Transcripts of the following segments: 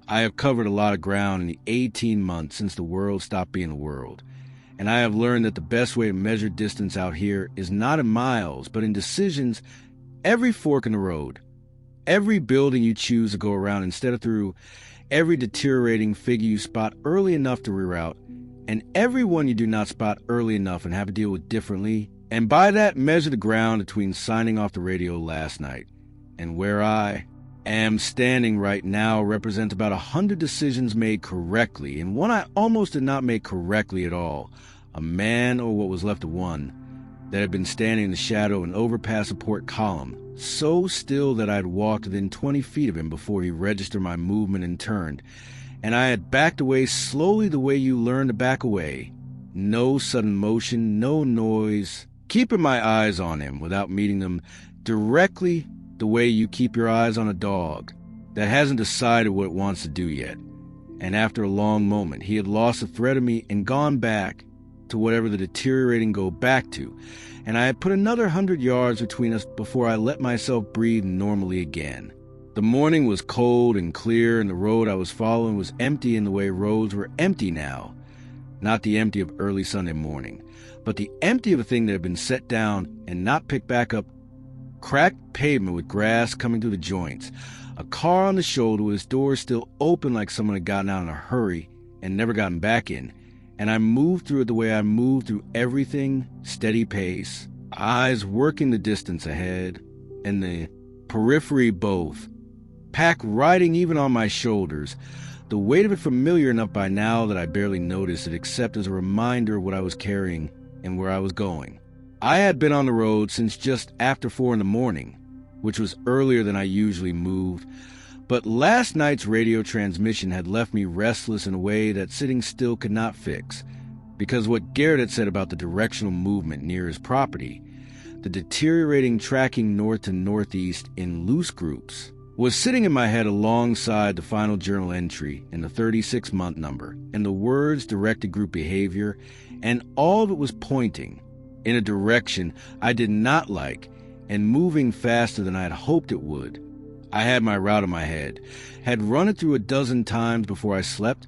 I have covered a lot of ground in the 18 months since the world stopped being the world, and I have learned that the best way to measure distance out here is not in miles, but in decisions. Every fork in the road, every building you choose to go around instead of through, every deteriorating figure you spot early enough to reroute, and every one you do not spot early enough and have to deal with differently, and by that measure the ground between signing off the radio last night and where I am standing right now represents about 100 decisions made correctly, and one I almost did not make correctly at all, a man, or what was left of one, that had been standing in the shadow of an overpass support column, so still that I had walked within 20 feet of him before he registered my movement and turned, and I had backed away slowly the way you learn to back away. No sudden motion, no noise, keeping my eyes on him without meeting them directly the way you keep your eyes on a dog that hasn't decided what it wants to do yet. And after a long moment, he had lost the threat of me and gone back to whatever the deteriorating go back to, and I had put another 100 yards between us before I let myself breathe normally again. The morning was cold and clear, and the road I was following was empty in the way roads were empty now. Not the empty of early Sunday morning, but the empty of a thing that had been set down and not picked back up. Cracked pavement with grass coming through the joints. A car on the shoulder with its doors still open like someone had gotten out in a hurry and never gotten back in. And I moved through it the way I moved through everything, steady pace, eyes working the distance ahead, and the periphery both. Pack riding even on my shoulders, the weight of it familiar enough by now that I barely noticed it except as a reminder of what I was carrying and where I was going. I had been on the road since just after 4 in the morning, which was earlier than I usually moved, but last night's radio transmission had left me restless in a way that sitting still could not fix, because what Garrett had said about the directional movement near his property, the deteriorating tracking north to northeast in loose groups, was sitting in my head alongside the final journal entry in the 36-month number, and the words directed group behavior, and all of it was pointing in a direction I did not like and moving faster than I had hoped it would. I had my route in my head, had run it through a dozen times before I slept,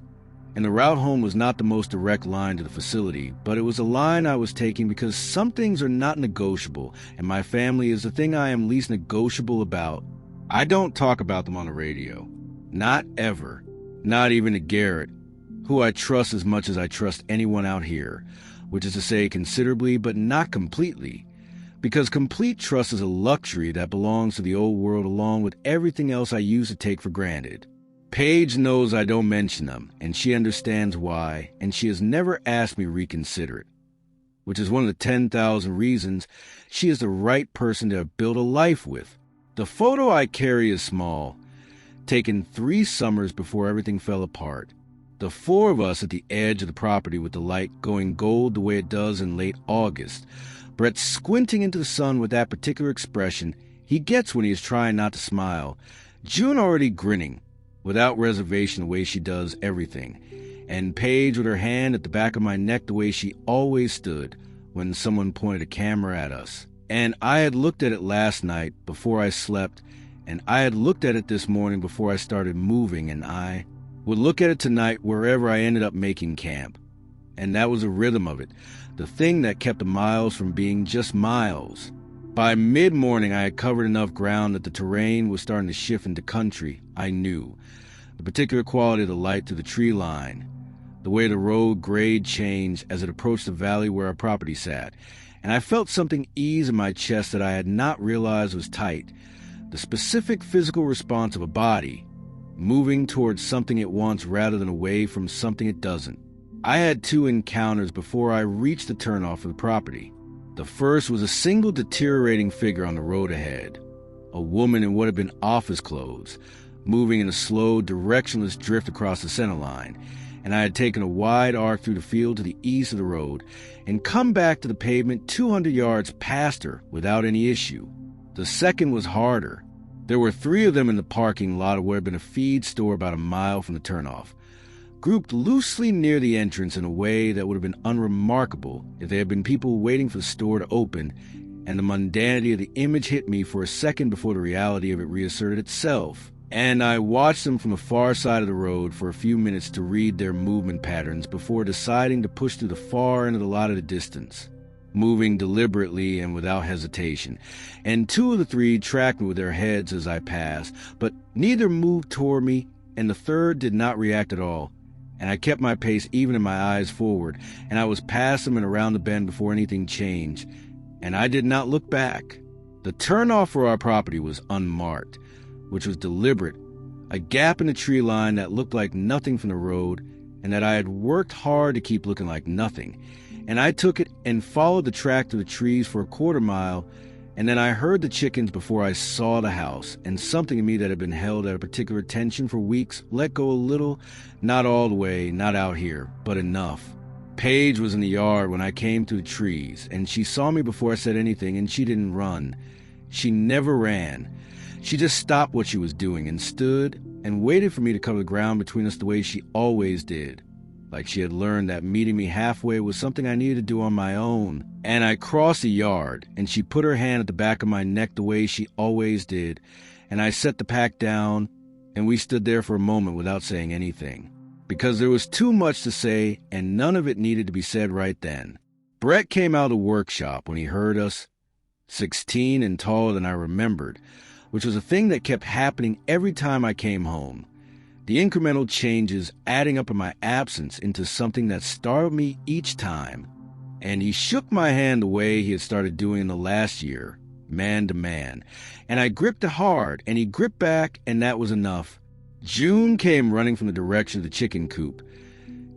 and the route home was not the most direct line to the facility, but it was a line I was taking because some things are not negotiable, and my family is the thing I am least negotiable about. I don't talk about them on the radio. Not ever. Not even to Garrett, who I trust as much as I trust anyone out here, which is to say considerably but not completely. Because complete trust is a luxury that belongs to the old world along with everything else I used to take for granted. Paige knows I don't mention them, and she understands why, and she has never asked me to reconsider it, which is one of the 10,000 reasons she is the right person to build a life with. The photo I carry is small, taken 3 summers before everything fell apart. The 4 of us at the edge of the property with the light going gold the way it does in late August, Brett squinting into the sun with that particular expression he gets when he is trying not to smile, June already grinning, without reservation the way she does everything, and Paige with her hand at the back of my neck the way she always stood when someone pointed a camera at us. And I had looked at it last night before I slept, and I had looked at it this morning before I started moving, and I would look at it tonight wherever I ended up making camp. And that was the rhythm of it, the thing that kept the miles from being just miles. By mid-morning, I had covered enough ground that the terrain was starting to shift into country. I knew the particular quality of the light through the tree line, the way the road grade changed as it approached the valley where our property sat, and I felt something ease in my chest that I had not realized was tight, the specific physical response of a body, moving towards something it wants rather than away from something it doesn't. I had 2 encounters before I reached the turnoff of the property. The first was a single deteriorating figure on the road ahead, a woman in what had been office clothes, moving in a slow, directionless drift across the center line, and I had taken a wide arc through the field to the east of the road and come back to the pavement 200 yards past her without any issue. The second was harder. There were 3 of them in the parking lot of what had been a feed store about a mile from the turnoff, grouped loosely near the entrance in a way that would have been unremarkable if there had been people waiting for the store to open, and the mundanity of the image hit me for a second before the reality of it reasserted itself. and I watched them from the far side of the road for a few minutes to read their movement patterns before deciding to push through the far end of the lot at a distance, moving deliberately and without hesitation. And 2 of the 3 tracked me with their heads as I passed, but neither moved toward me, and the third did not react at all. And I kept my pace even in my eyes forward, and I was past them and around the bend before anything changed, and I did not look back. The turnoff for our property was unmarked, which was deliberate, a gap in the tree line that looked like nothing from the road, and that I had worked hard to keep looking like nothing. And I took it and followed the track through the trees for a quarter mile, and then I heard the chickens before I saw the house, and something in me that had been held at a particular tension for weeks let go a little, not all the way, not out here, but enough. Paige was in the yard when I came through the trees, and she saw me before I said anything, and she didn't run. She never ran. She just stopped what she was doing and stood and waited for me to cover the ground between us the way she always did. Like she had learned that meeting me halfway was something I needed to do on my own. And I crossed the yard, and she put her hand at the back of my neck the way she always did, and I set the pack down, and we stood there for a moment without saying anything. Because there was too much to say, and none of it needed to be said right then. Brett came out of the workshop when he heard us, 16 and taller than I remembered, which was a thing that kept happening every time I came home. The incremental changes adding up in my absence into something that startled me each time. And he shook my hand the way he had started doing in the last year, man to man. And I gripped it hard, and he gripped back, and that was enough. June came running from the direction of the chicken coop,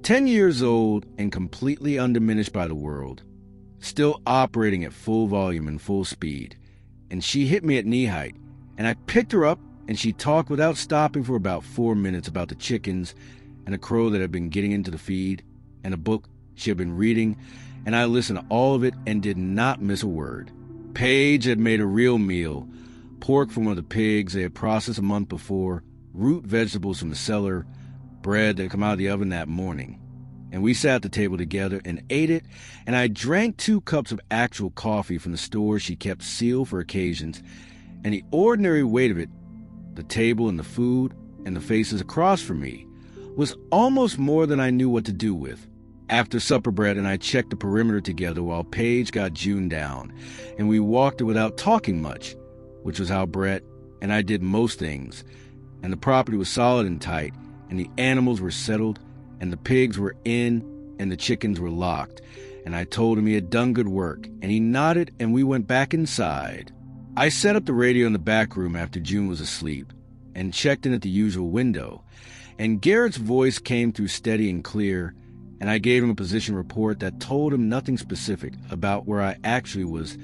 10 years old and completely undiminished by the world, still operating at full volume and full speed. And she hit me at knee height, and I picked her up, and she talked without stopping for about 4 minutes about the chickens and a crow that had been getting into the feed and a book she had been reading, and I listened to all of it and did not miss a word. Paige had made a real meal, pork from one of the pigs they had processed a month before, root vegetables from the cellar, bread that had come out of the oven that morning. And we sat at the table together and ate it, and I drank 2 cups of actual coffee from the store she kept sealed for occasions, and the ordinary weight of it, the table and the food and the faces across from me, was almost more than I knew what to do with. After supper, Brett and I checked the perimeter together while Paige got June down, and we walked her without talking much, which was how Brett and I did most things. And the property was solid and tight, and the animals were settled, and the pigs were in, and the chickens were locked. And I told him he had done good work, and he nodded, and we went back inside. I set up the radio in the back room after June was asleep, and checked in at the usual window, and Garrett's voice came through steady and clear, and I gave him a position report that told him nothing specific about where I actually was,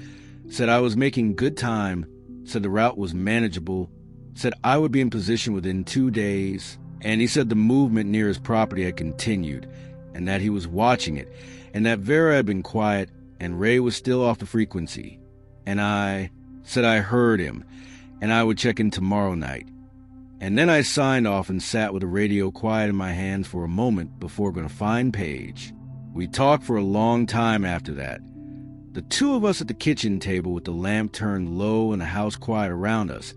said I was making good time, said the route was manageable, said I would be in position within 2 days, and he said the movement near his property had continued, and that he was watching it, and that Vera had been quiet, and Ray was still off the frequency. And I said I heard him, and I would check in tomorrow night. And then I signed off and sat with the radio quiet in my hands for a moment before going to find Paige. We talked for a long time after that. The 2 of us at the kitchen table with the lamp turned low and the house quiet around us.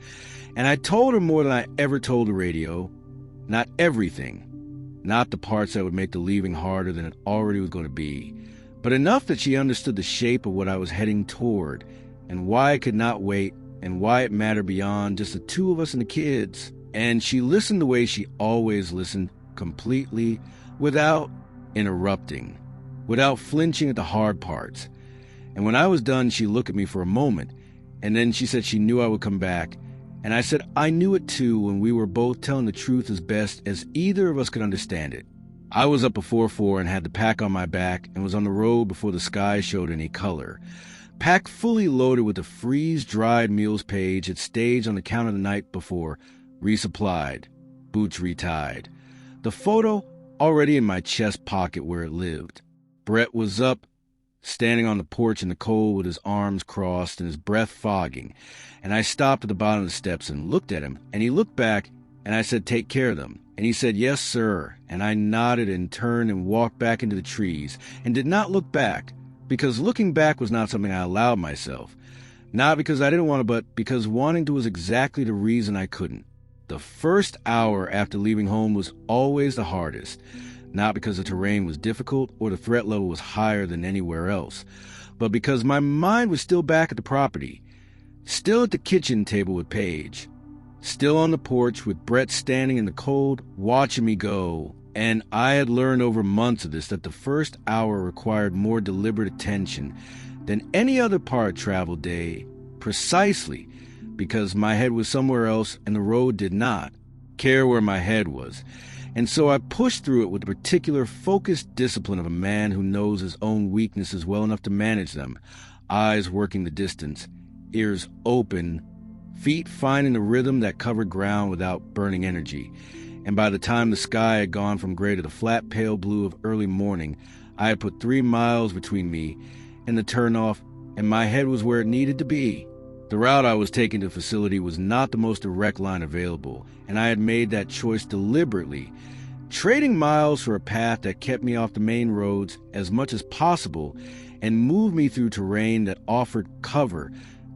And I told her more than I ever told the radio. Not everything. Not the parts that would make the leaving harder than it already was going to be. But enough that she understood the shape of what I was heading toward, and why I could not wait, and why it mattered beyond just the 2 of us and the kids. And she listened the way she always listened, completely, without interrupting, without flinching at the hard parts. And when I was done, she looked at me for a moment, and then she said she knew I would come back. And I said I knew it too, when we were both telling the truth as best as either of us could understand it. I was up before 4 and had the pack on my back and was on the road before the sky showed any color. Pack fully loaded with the freeze-dried meals Paige had staged on the counter the night before, resupplied, boots retied. The photo already in my chest pocket where it lived. Brett was up, standing on the porch in the cold with his arms crossed and his breath fogging, and I stopped at the bottom of the steps and looked at him, and he looked back, and I said, "Take care of them." And he said, "Yes, sir." And I nodded and turned and walked back into the trees and did not look back, because looking back was not something I allowed myself. Not because I didn't want to, but because wanting to was exactly the reason I couldn't. The first hour after leaving home was always the hardest, not because the terrain was difficult or the threat level was higher than anywhere else, but because my mind was still back at the property, still at the kitchen table with Paige, still on the porch with Brett standing in the cold, watching me go. And I had learned over months of this that the first hour required more deliberate attention than any other part of travel day, precisely because my head was somewhere else and the road did not care where my head was. And so I pushed through it with the particular focused discipline of a man who knows his own weaknesses well enough to manage them, eyes working the distance, ears open, feet finding the rhythm that covered ground without burning energy. And by the time the sky had gone from gray to the flat pale blue of early morning, I had put 3 miles between me and the turnoff, and my head was where it needed to be. The route I was taking to the facility was not the most direct line available, and I had made that choice deliberately, trading miles for a path that kept me off the main roads as much as possible and moved me through terrain that offered cover,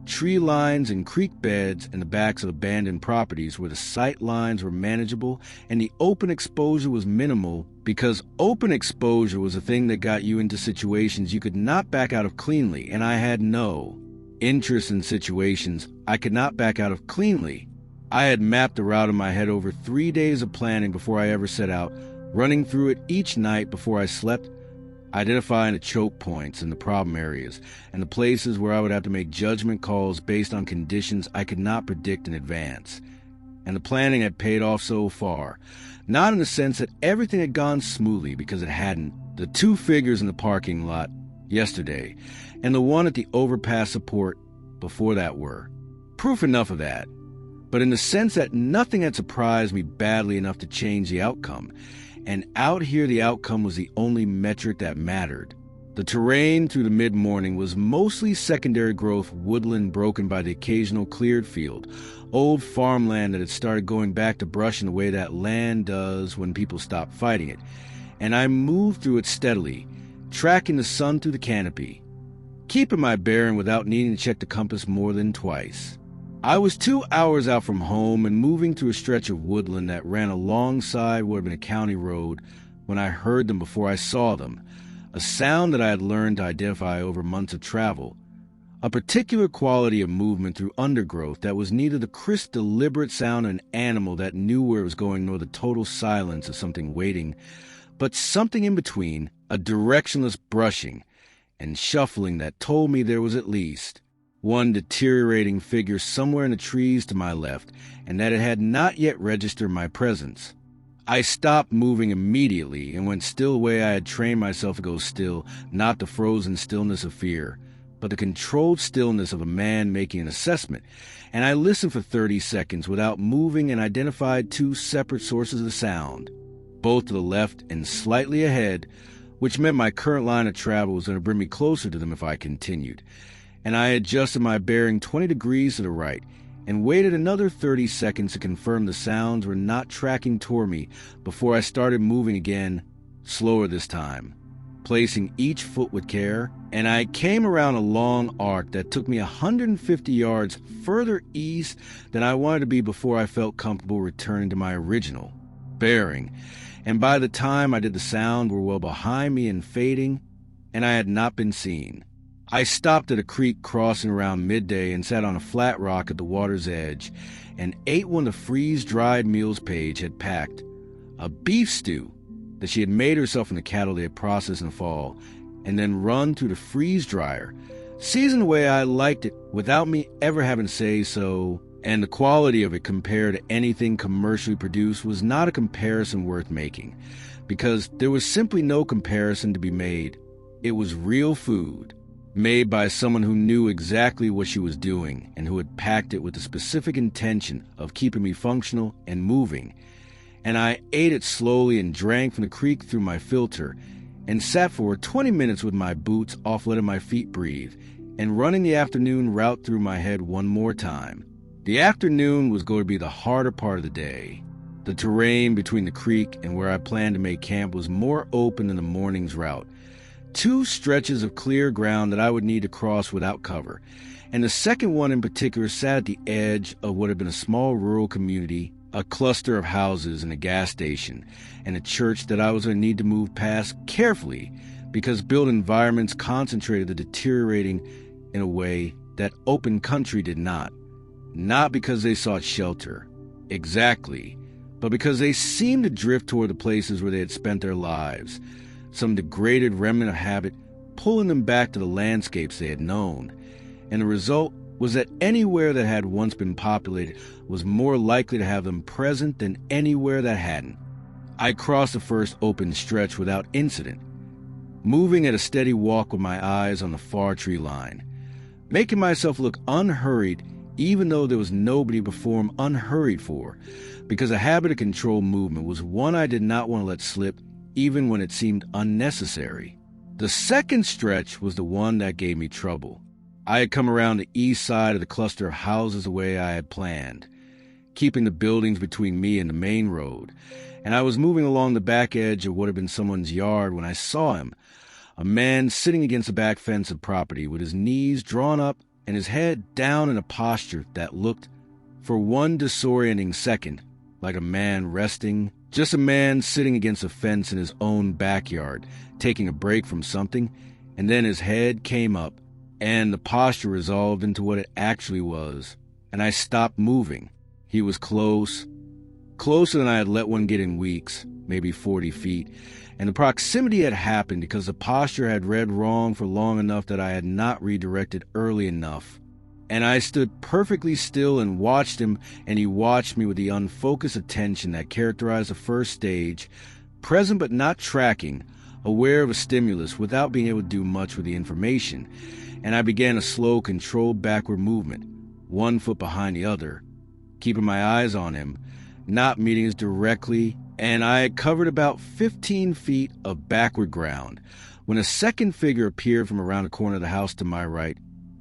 tree lines and creek beds in the backs of abandoned properties where the sight lines were manageable and the open exposure was minimal, because open exposure was a thing that got you into situations you could not back out of cleanly, and I had no interest in situations I could not back out of cleanly. I had mapped the route in my head over 3 days of planning before I ever set out, running through it each night before I slept, identifying the choke points and the problem areas, and the places where I would have to make judgment calls based on conditions I could not predict in advance. And the planning had paid off so far, not in the sense that everything had gone smoothly, because it hadn't. The 2 figures in the parking lot yesterday and the one at the overpass support before that were proof enough of that, but in the sense that nothing had surprised me badly enough to change the outcome. And out here the outcome was the only metric that mattered. The terrain through the mid-morning was mostly secondary growth woodland broken by the occasional cleared field, old farmland that had started going back to brush in the way that land does when people stop fighting it. And I moved through it steadily, tracking the sun through the canopy, keeping my bearing without needing to check the compass more than twice. I was 2 hours out from home and moving through a stretch of woodland that ran alongside what had been a county road when I heard them before I saw them, a sound that I had learned to identify over months of travel, a particular quality of movement through undergrowth that was neither the crisp, deliberate sound of an animal that knew where it was going nor the total silence of something waiting, but something in between, a directionless brushing and shuffling that told me there was at least one deteriorating figure somewhere in the trees to my left, and that it had not yet registered my presence. I stopped moving immediately and went still the way I had trained myself to go still, not the frozen stillness of fear, but the controlled stillness of a man making an assessment, and I listened for 30 seconds without moving and identified 2 separate sources of sound, both to the left and slightly ahead, which meant my current line of travel was going to bring me closer to them if I continued. And I adjusted my bearing 20 degrees to the right and waited another 30 seconds to confirm the sounds were not tracking toward me before I started moving again, slower this time, placing each foot with care, and I came around a long arc that took me 150 yards further east than I wanted to be before I felt comfortable returning to my original bearing. And by the time I did, the sound were well behind me and fading, and I had not been seen. I stopped at a creek crossing around midday and sat on a flat rock at the water's edge and ate one of the freeze-dried meals Paige had packed, a beef stew that she had made herself from the cattle they had processed in the fall, and then run through the freeze dryer, seasoned the way I liked it without me ever having to say so, and the quality of it compared to anything commercially produced was not a comparison worth making, because there was simply no comparison to be made. It was real food, made by someone who knew exactly what she was doing and who had packed it with the specific intention of keeping me functional and moving. And I ate it slowly and drank from the creek through my filter and sat for 20 minutes with my boots off, letting my feet breathe, and running the afternoon route through my head one more time. The afternoon was going to be the harder part of the day. The terrain between the creek and where I planned to make camp was more open than the morning's route. 2 stretches of clear ground that I would need to cross without cover, and the second one in particular sat at the edge of what had been a small rural community a cluster of houses and a gas station, and a church that I was going to need to move past carefully because built environments concentrated the deteriorating in a way that open country did not. Not because they sought shelter, exactly, but because they seemed to drift toward the places where they had spent their lives, some degraded remnant of habit pulling them back to the landscapes they had known. And the result was that anywhere that had once been populated was more likely to have them present than anywhere that hadn't. I crossed the first open stretch without incident, moving at a steady walk with my eyes on the far tree line, making myself look unhurried even though there was nobody to perform unhurried for, because a habit of controlled movement was one I did not want to let slip even when it seemed unnecessary. The second stretch was the one that gave me trouble. I had come around the east side of the cluster of houses the way I had planned, keeping the buildings between me and the main road, and I was moving along the back edge of what had been someone's yard when I saw him, a man sitting against the back fence of property with his knees drawn up and his head down in a posture that looked, for one disorienting second, like a man resting, just a man sitting against a fence in his own backyard, taking a break from something, and then his head came up, and the posture resolved into what it actually was, and I stopped moving. He was close, closer than I had let one get in weeks, maybe 40 feet, and the proximity had happened because the posture had read wrong for long enough that I had not redirected early enough. And I stood perfectly still and watched him, and he watched me with the unfocused attention that characterized the first stage, present but not tracking, aware of a stimulus without being able to do much with the information. And I began a slow, controlled backward movement, one foot behind the other, keeping my eyes on him, not meeting us directly, and I had covered about 15 feet of backward ground when a second figure appeared from around the corner of the house to my right,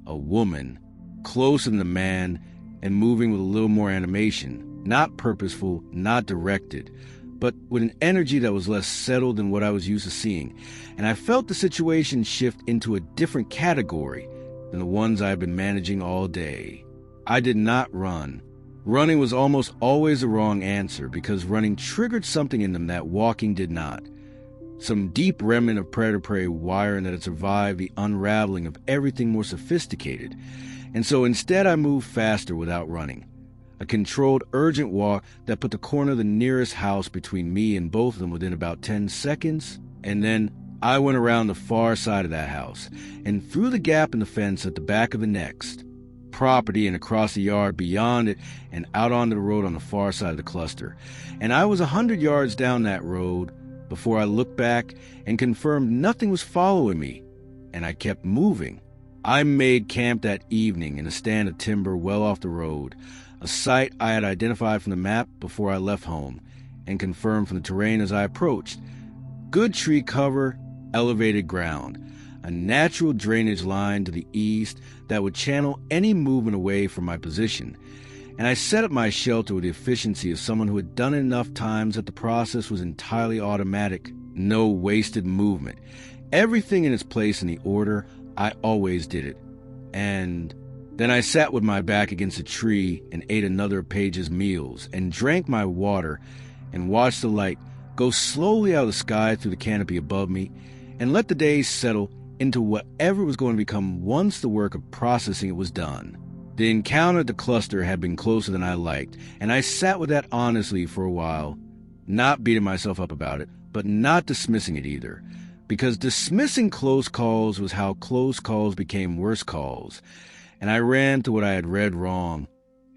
a woman, closer than the man and moving with a little more animation, not purposeful, not directed, but with an energy that was less settled than what I was used to seeing, and I felt the situation shift into a different category than the ones I had been managing all day. I did not run. Running was almost always the wrong answer because running triggered something in them that walking did not. Some deep remnant of predator-prey wiring that had survived the unraveling of everything more sophisticated. And so instead I moved faster without running. A controlled, urgent walk that put the corner of the nearest house between me and both of them within about 10 seconds. And then I went around the far side of that house and through the gap in the fence at the back of the next property and across the yard beyond it and out onto the road on the far side of the cluster. And I was 100 yards down that road before I looked back and confirmed nothing was following me, and I kept moving. I made camp that evening in a stand of timber well off the road, a site I had identified from the map before I left home, and confirmed from the terrain as I approached. Good tree cover, elevated ground, a natural drainage line to the east that would channel any movement away from my position, and I set up my shelter with the efficiency of someone who had done it enough times that the process was entirely automatic, no wasted movement, everything in its place in the order I always did it. And then I sat with my back against a tree and ate another of Paige's meals and drank my water and watched the light go slowly out of the sky through the canopy above me and let the days settle into whatever was going to become once the work of processing it was done. The encounter at the cluster had been closer than I liked, and I sat with that honestly for a while, not beating myself up about it, but not dismissing it either, because dismissing close calls was how close calls became worse calls, and I ran to what I had read wrong,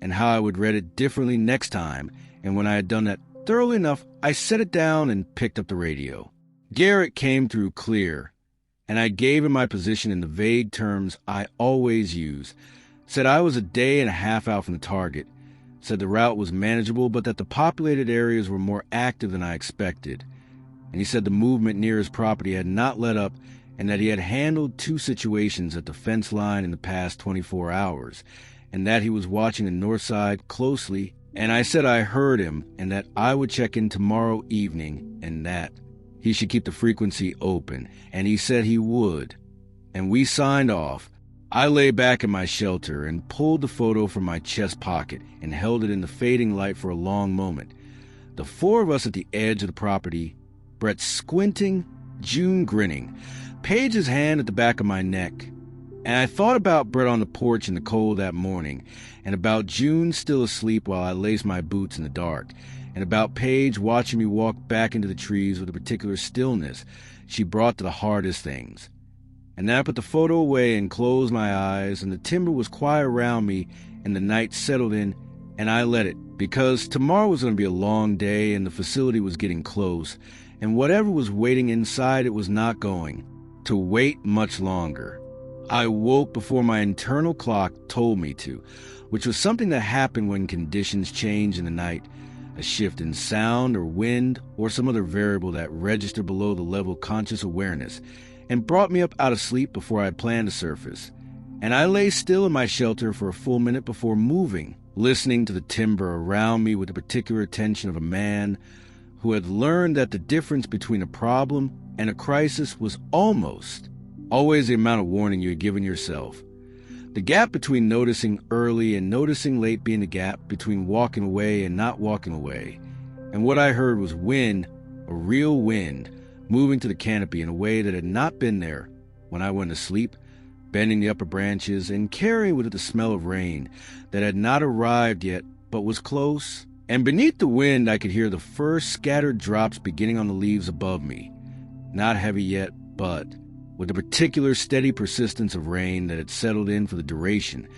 and how I would read it differently next time, and when I had done that thoroughly enough, I set it down and picked up the radio. Garrett came through clear, and I gave him my position in the vague terms I always use, said I was a day and a half out from the target, said the route was manageable but that the populated areas were more active than I expected, and he said the movement near his property had not let up and that he had handled 2 situations at the fence line in the past 24 hours, and that he was watching the north side closely, and I said I heard him and that I would check in tomorrow evening and that he should keep the frequency open, and he said he would, and we signed off, I lay back in my shelter and pulled the photo from my chest pocket and held it in the fading light for a long moment. The four of us at the edge of the property, Brett squinting, June grinning, Paige's hand at the back of my neck. And I thought about Brett on the porch in the cold that morning, and about June still asleep while I laced my boots in the dark, and about Paige watching me walk back into the trees with a particular stillness she brought to the hardest things. And then I put the photo away and closed my eyes, and the timber was quiet around me, and the night settled in, and I let it, because tomorrow was going to be a long day, and the facility was getting close, and whatever was waiting inside it was not going to wait much longer. I woke before my internal clock told me to, which was something that happened when conditions change in the night, a shift in sound or wind or some other variable that registered below the level of conscious awareness, and brought me up out of sleep before I had planned to surface. And I lay still in my shelter for a full minute before moving, listening to the timber around me with the particular attention of a man who had learned that the difference between a problem and a crisis was almost always the amount of warning you had given yourself. The gap between noticing early and noticing late being the gap between walking away and not walking away. And what I heard was wind, a real wind, moving to the canopy in a way that had not been there when I went to sleep, bending the upper branches and carrying with it the smell of rain that had not arrived yet but was close. And beneath the wind I could hear the first scattered drops beginning on the leaves above me. Not heavy yet, but with a particular steady persistence of rain that had settled in for the duration,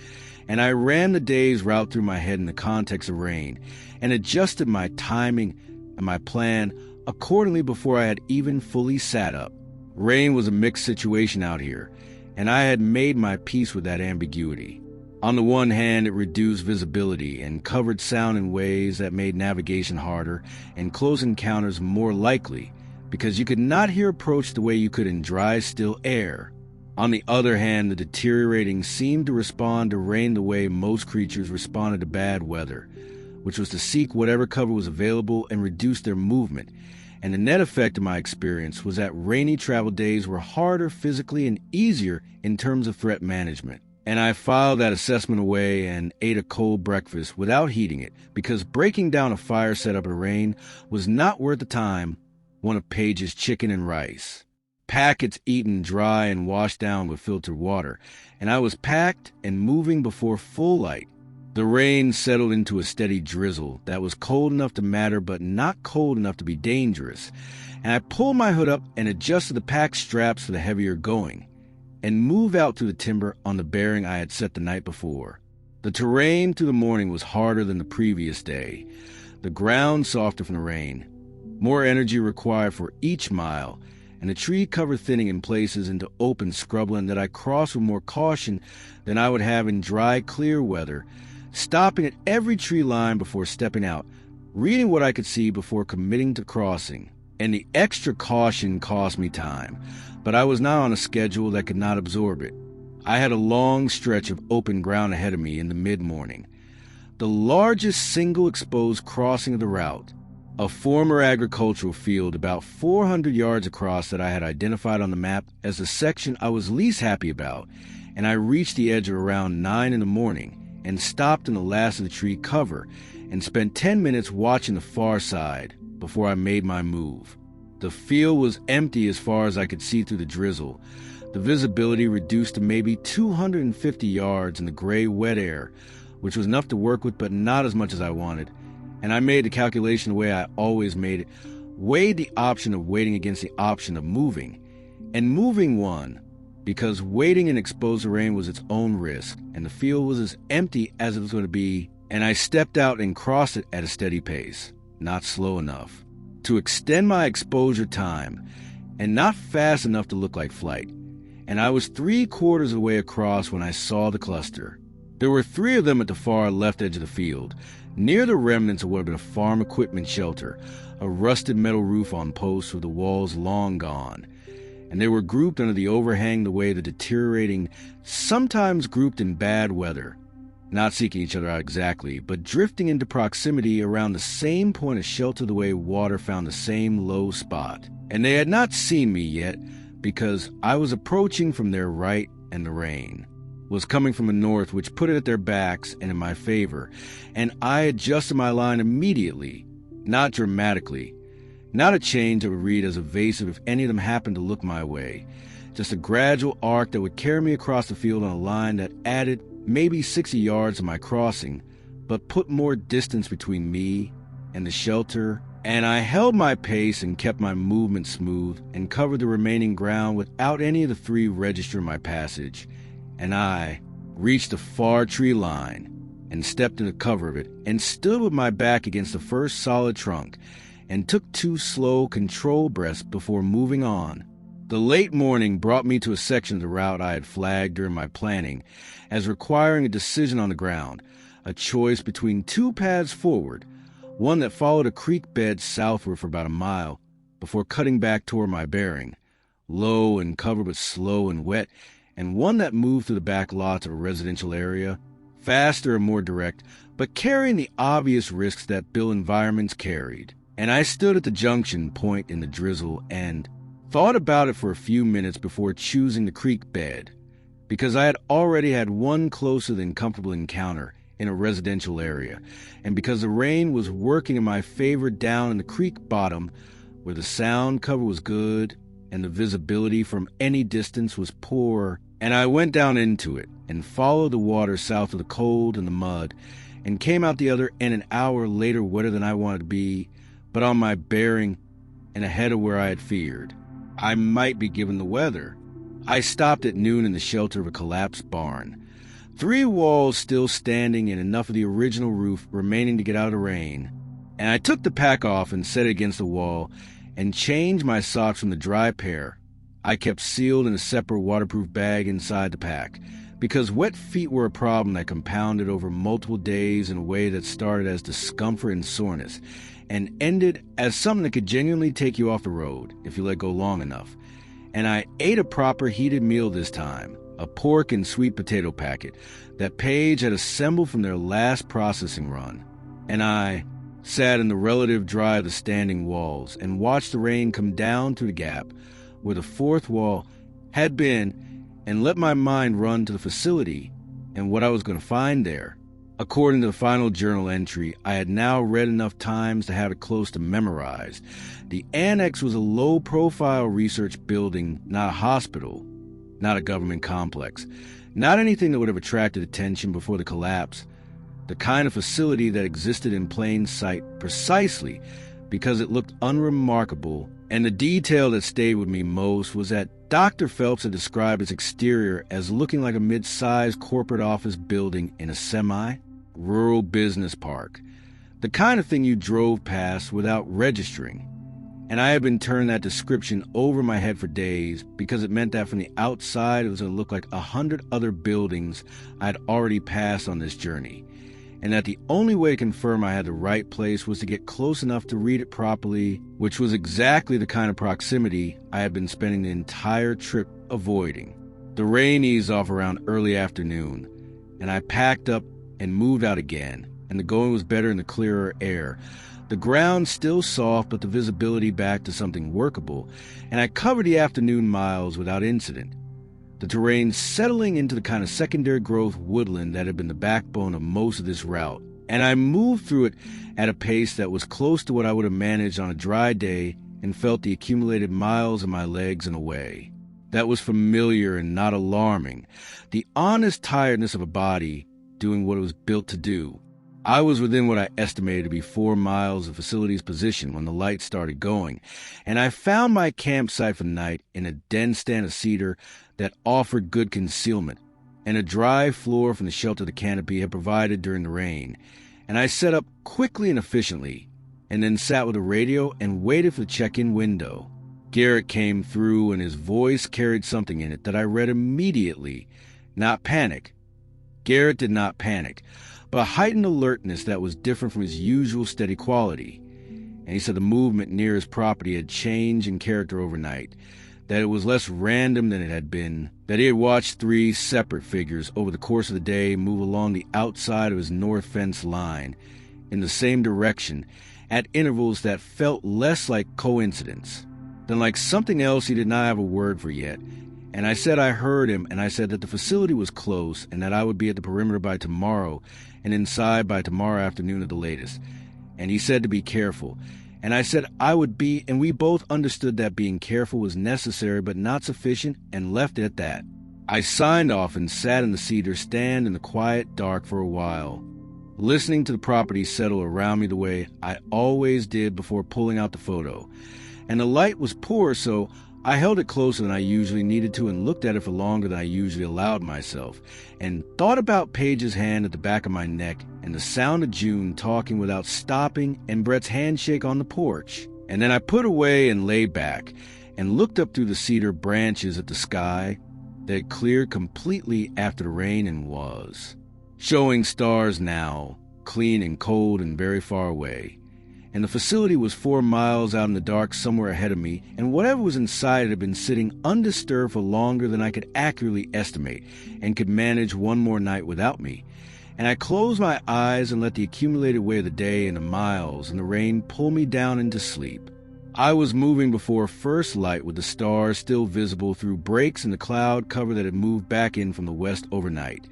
and I ran the day's route through my head in the context of rain, and adjusted my timing and my plan accordingly before I had even fully sat up. Rain was a mixed situation out here, and I had made my peace with that ambiguity. On the one hand, it reduced visibility and covered sound in ways that made navigation harder and close encounters more likely, because you could not hear approach the way you could in dry, still air. On the other hand, the deteriorating seemed to respond to rain the way most creatures responded to bad weather, which was to seek whatever cover was available and reduce their movement. And the net effect of my experience was that rainy travel days were harder physically and easier in terms of threat management. And I filed that assessment away and ate a cold breakfast without heating it, because breaking down a fire set up in rain was not worth the time. One of Paige's chicken and rice. Packets eaten dry and washed down with filtered water, and I was packed and moving before full light. The rain settled into a steady drizzle that was cold enough to matter but not cold enough to be dangerous, and I pulled my hood up and adjusted the pack straps for the heavier going, and moved out through the timber on the bearing I had set the night before. The terrain through the morning was harder than the previous day, the ground softer from the rain, more energy required for each mile, and the tree cover thinning in places into open scrubland that I crossed with more caution than I would have in dry, clear weather, stopping at every tree line before stepping out, reading what I could see before committing to crossing. And the extra caution cost me time, but I was not on a schedule that could not absorb it. I had a long stretch of open ground ahead of me in the mid-morning, the largest single exposed crossing of the route, a former agricultural field about 400 yards across that I had identified on the map as the section I was least happy about, and I reached the edge at around 9 in the morning and stopped in the last of the tree cover and spent 10 minutes watching the far side before I made my move. The field was empty as far as I could see through the drizzle, the visibility reduced to maybe 250 yards in the gray, wet air, which was enough to work with but not as much as I wanted. And I made the calculation the way I always made it, weighed the option of waiting against the option of moving. And moving won, because waiting in exposed rain was its own risk, and the field was as empty as it was going to be, and I stepped out and crossed it at a steady pace, not slow enough, to extend my exposure time, and not fast enough to look like flight. And I was 3/4 of the way across when I saw the cluster. There were 3 of them at the far left edge of the field, near the remnants of what had been a farm equipment shelter, a rusted metal roof on posts with the walls long gone. And they were grouped under the overhang the way the deteriorating, sometimes grouped in bad weather, not seeking each other out exactly, but drifting into proximity around the same point of shelter the way water found the same low spot. And they had not seen me yet, because I was approaching from their right and the rain. was coming from the north, which put it at their backs and in my favor, and I adjusted my line immediately, not dramatically. Not a change that would read as evasive if any of them happened to look my way. Just a gradual arc that would carry me across the field on a line that added maybe 60 yards to my crossing, but put more distance between me and the shelter, and I held my pace and kept my movement smooth and covered the remaining ground without any of the three registering my passage. And I reached the far tree line and stepped into cover of it and stood with my back against the first solid trunk and took 2 slow, controlled breaths before moving on. The late morning brought me to a section of the route I had flagged during my planning as requiring a decision on the ground, a choice between 2 paths forward, one that followed a creek bed southward for about a mile before cutting back toward my bearing, low and covered but slow and wet, and one that moved through the back lots of a residential area, faster and more direct, but carrying the obvious risks that built environments carried. And I stood at the junction point in the drizzle and thought about it for a few minutes before choosing the creek bed, because I had already had one closer than comfortable encounter in a residential area, and because the rain was working in my favor down in the creek bottom, where the sound cover was good and the visibility from any distance was poor, and I went down into it and followed the water south of the cold and the mud, and came out the other end an hour later wetter than I wanted to be, but on my bearing and ahead of where I had feared. I might be given the weather. I stopped at noon in the shelter of a collapsed barn. 3 walls still standing and enough of the original roof remaining to get out of the rain. And I took the pack off and set it against the wall and changed my socks from the dry pair I kept sealed in a separate waterproof bag inside the pack, because wet feet were a problem that compounded over multiple days in a way that started as discomfort and soreness and ended as something that could genuinely take you off the road if you let go long enough. And I ate a proper heated meal this time, a pork and sweet potato packet that Paige had assembled from their last processing run. And I sat in the relative dry of the standing walls and watched the rain come down through the gap where the 4th wall had been and let my mind run to the facility and what I was going to find there. According to the final journal entry I had now read enough times to have it close to memorized, the annex was a low-profile research building, not a hospital, not a government complex, not anything that would have attracted attention before the collapse, the kind of facility that existed in plain sight precisely because it looked unremarkable, and the detail that stayed with me most was that Dr. Phelps had described its exterior as looking like a mid-sized corporate office building in a semi-rural business park, the kind of thing you drove past without registering. And I had been turning that description over my head for days because it meant that from the outside it was going to look like 100 other buildings I'd already passed on this journey, and that the only way to confirm I had the right place was to get close enough to read it properly, which was exactly the kind of proximity I had been spending the entire trip avoiding. The rain eased off around early afternoon, and I packed up and moved out again, and the going was better in the clearer air. The ground still soft, but the visibility back to something workable, and I covered the afternoon miles without incident, the terrain settling into the kind of secondary growth woodland that had been the backbone of most of this route, and I moved through it at a pace that was close to what I would have managed on a dry day and felt the accumulated miles in my legs in a way that was familiar and not alarming, the honest tiredness of a body doing what it was built to do. I was within what I estimated to be 4 miles of the facility's position when the lights started going, and I found my campsite for the night in a dense stand of cedar that offered good concealment, and a dry floor from the shelter the canopy had provided during the rain. And I set up quickly and efficiently, and then sat with the radio and waited for the check-in window. Garrett came through, and his voice carried something in it that I read immediately. Not panic. Garrett did not panic, but a heightened alertness that was different from his usual steady quality. And he said the movement near his property had changed in character overnight, that it was less random than it had been, that he had watched 3 separate figures over the course of the day move along the outside of his north fence line in the same direction at intervals that felt less like coincidence than like something else he did not have a word for yet, And I said I heard him, and I said that the facility was close and that I would be at the perimeter by tomorrow and inside by tomorrow afternoon at the latest. And he said to be careful. And I said I would be, and we both understood that being careful was necessary but not sufficient, and left it at that. I signed off and sat in the cedar stand in the quiet dark for a while, listening to the property settle around me the way I always did before pulling out the photo. And the light was poor, so I held it closer than I usually needed to and looked at it for longer than I usually allowed myself, and thought about Paige's hand at the back of my neck and the sound of June talking without stopping and Brett's handshake on the porch. And then I put away and lay back and looked up through the cedar branches at the sky that had cleared completely after the rain and was showing stars now, clean and cold and very far away. And the facility was 4 miles out in the dark somewhere ahead of me, and whatever was inside it had been sitting undisturbed for longer than I could accurately estimate, and could manage one more night without me. And I closed my eyes and let the accumulated weight of the day and the miles and the rain pull me down into sleep. I was moving before first light with the stars still visible through breaks in the cloud cover that had moved back in from the west overnight,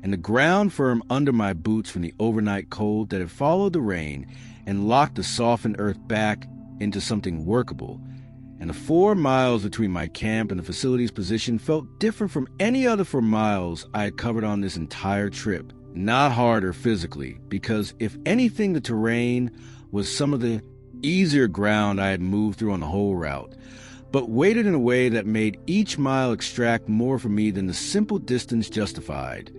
and the ground firm under my boots from the overnight cold that had followed the rain and locked the softened earth back into something workable. And the 4 miles between my camp and the facility's position felt different from any other 4 miles I had covered on this entire trip. Not harder physically, because if anything, the terrain was some of the easier ground I had moved through on the whole route, but weighted in a way that made each mile extract more from me than the simple distance justified.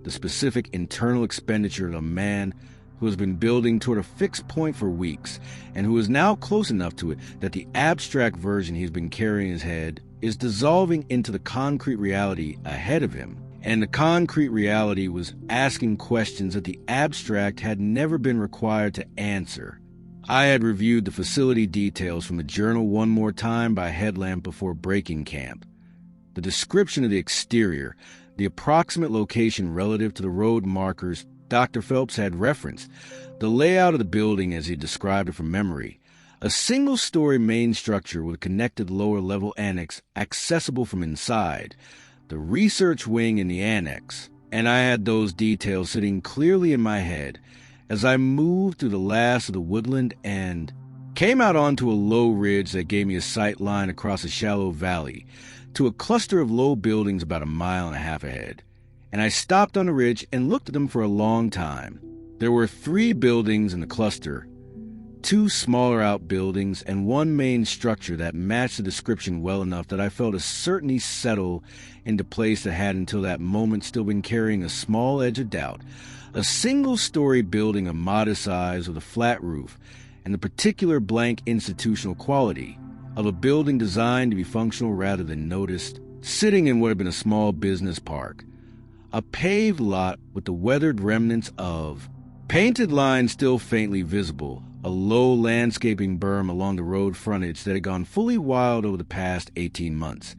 The specific internal expenditure of a man who has been building toward a fixed point for weeks, and who is now close enough to it that the abstract version he's been carrying in his head is dissolving into the concrete reality ahead of him. And the concrete reality was asking questions that the abstract had never been required to answer. I had reviewed the facility details from the journal one more time by headlamp before breaking camp. The description of the exterior, the approximate location relative to the road markers Dr. Phelps had referenced, the layout of the building as he described it from memory, a single-story main structure with a connected lower-level annex accessible from inside, the research wing in the annex, and I had those details sitting clearly in my head as I moved through the last of the woodland and came out onto a low ridge that gave me a sight line across a shallow valley to a cluster of low buildings about 1.5 miles ahead. And I stopped on the ridge and looked at them for a long time. There were 3 buildings in the cluster, 2 smaller outbuildings, and 1 main structure that matched the description well enough that I felt a certainty settle into place that had until that moment still been carrying a small edge of doubt. A single-story building of modest size with a flat roof, and the particular blank institutional quality of a building designed to be functional rather than noticed, sitting in what had been a small business park. A paved lot with the weathered remnants of painted lines still faintly visible, a low landscaping berm along the road frontage that had gone fully wild over the past 18 months,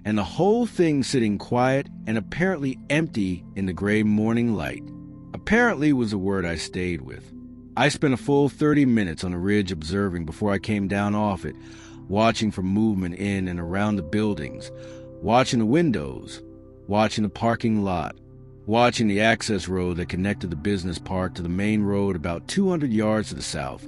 and the whole thing sitting quiet and apparently empty in the gray morning light. Apparently was the word I stayed with. I spent a full 30 minutes on the ridge observing before I came down off it, watching for movement in and around the buildings, watching the windows, watching the parking lot, watching the access road that connected the business park to the main road about 200 yards to the south.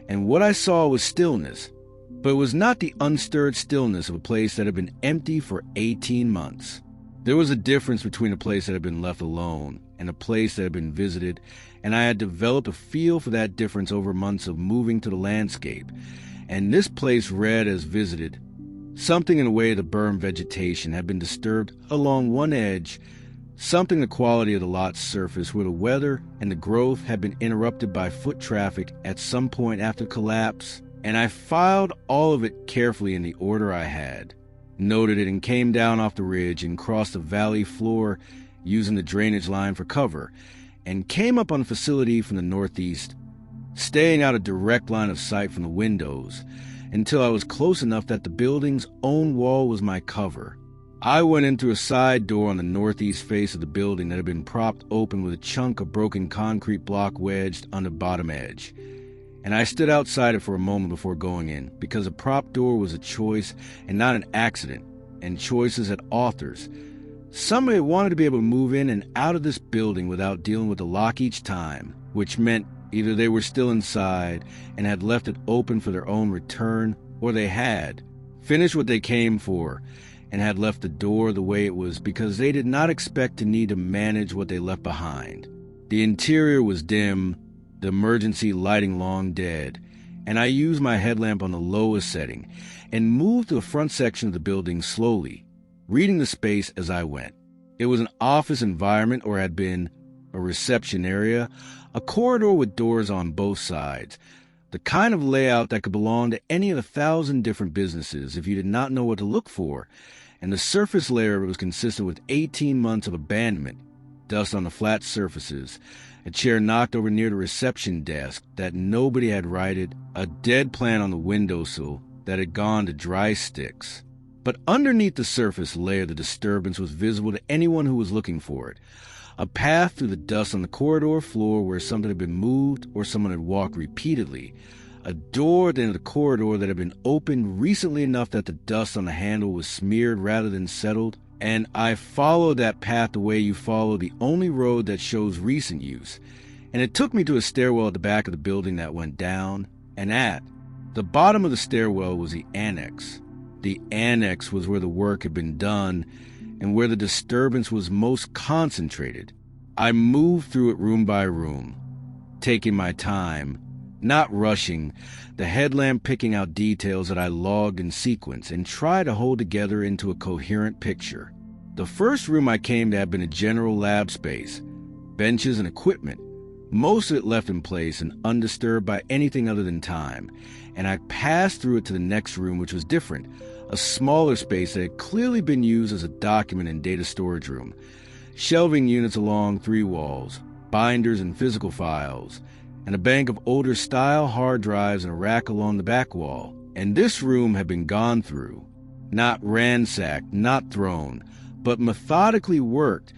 And what I saw was stillness, but it was not the unstirred stillness of a place that had been empty for 18 months. There was a difference between a place that had been left alone and a place that had been visited, and I had developed a feel for that difference over months of moving to the landscape. And this place read as visited. Something in the way of the berm vegetation had been disturbed along one edge, something the quality of the lot's surface where the weather and the growth had been interrupted by foot traffic at some point after collapse, and I filed all of it carefully in the order I had, noted it, and came down off the ridge and crossed the valley floor using the drainage line for cover, and came up on the facility from the northeast, staying out a direct line of sight from the windows, until I was close enough that the building's own wall was my cover. I went in through a side door on the northeast face of the building that had been propped open with a chunk of broken concrete block wedged on the bottom edge. And I stood outside it for a moment before going in, because a prop door was a choice and not an accident, and choices at authors. Somebody wanted to be able to move in and out of this building without dealing with the lock each time, which meant either they were still inside and had left it open for their own return, or they had finished what they came for and had left the door the way it was because they did not expect to need to manage what they left behind. The interior was dim, the emergency lighting long dead, and I used my headlamp on the lowest setting and moved to the front section of the building slowly, reading the space as I went. It was an office environment, or had been a reception area, a corridor with doors on both sides, the kind of layout that could belong to any of 1,000 different businesses if you did not know what to look for, and the surface layer was consistent with 18 months of abandonment, dust on the flat surfaces, a chair knocked over near the reception desk that nobody had righted, a dead plant on the windowsill that had gone to dry sticks. But underneath the surface layer, the disturbance was visible to anyone who was looking for it. A path through the dust on the corridor floor where something had been moved or someone had walked repeatedly. A door at the end of the corridor that had been opened recently enough that the dust on the handle was smeared rather than settled. And I followed that path the way you follow the only road that shows recent use. And it took me to a stairwell at the back of the building that went down, and at the bottom of the stairwell was the annex. The annex was where the work had been done and where the disturbance was most concentrated. I moved through it room by room, taking my time, not rushing, the headlamp picking out details that I logged in sequence and tried to hold together into a coherent picture. The first room I came to had been a general lab space, benches and equipment, most of it left in place and undisturbed by anything other than time, and I passed through it to the next room, which was different, a smaller space that had clearly been used as a document and data storage room, shelving units along 3 walls, binders and physical files, and a bank of older style hard drives and a rack along the back wall. And this room had been gone through, not ransacked, not thrown, but methodically worked,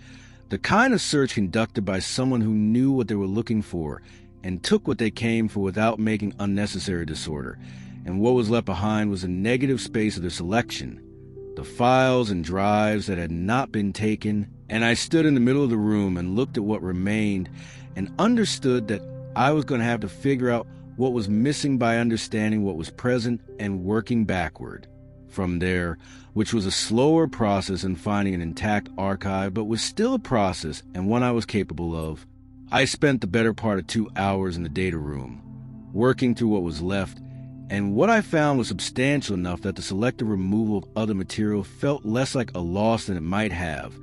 the kind of search conducted by someone who knew what they were looking for and took what they came for without making unnecessary disorder. And what was left behind was a negative space of their selection, the files and drives that had not been taken. And I stood in the middle of the room and looked at what remained and understood that I was going to have to figure out what was missing by understanding what was present and working backward from there, which was a slower process than finding an intact archive, but was still a process and one I was capable of. I spent the better part of 2 hours in the data room, working through what was left, and what I found was substantial enough that the selective removal of other material felt less like a loss than it might have,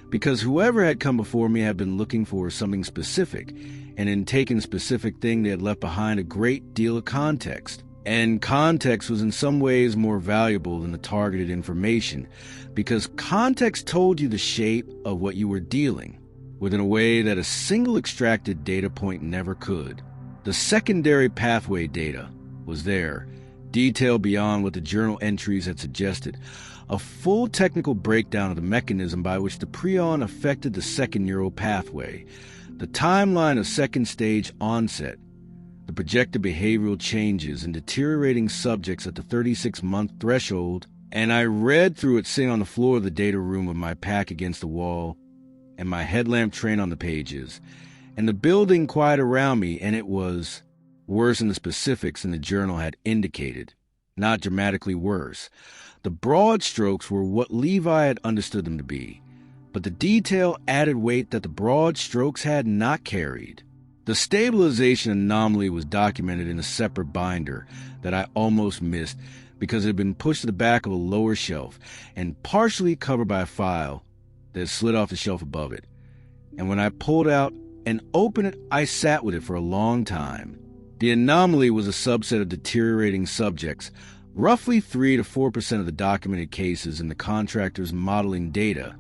because whoever had come before me had been looking for something specific, and in taking a specific thing they had left behind a great deal of context. And context was in some ways more valuable than the targeted information, because context told you the shape of what you were dealing with in a way that a single extracted data point never could. The secondary pathway data was there, detailed beyond what the journal entries had suggested, a full technical breakdown of the mechanism by which the prion affected the second neural pathway, the timeline of second stage onset, the projected behavioral changes in deteriorating subjects at the 36-month threshold, and I read through it sitting on the floor of the data room with my pack against the wall and my headlamp trained on the pages, and the building quiet around me, and it was worse in the specifics than the journal had indicated, not dramatically worse. The broad strokes were what Levi had understood them to be, but the detail added weight that the broad strokes had not carried. The stabilization anomaly was documented in a separate binder that I almost missed because it had been pushed to the back of a lower shelf and partially covered by a file that had slid off the shelf above it. And when I pulled out and opened it, I sat with it for a long time. The anomaly was a subset of deteriorating subjects, roughly 3 to 4% of the documented cases in the contractor's modeling data,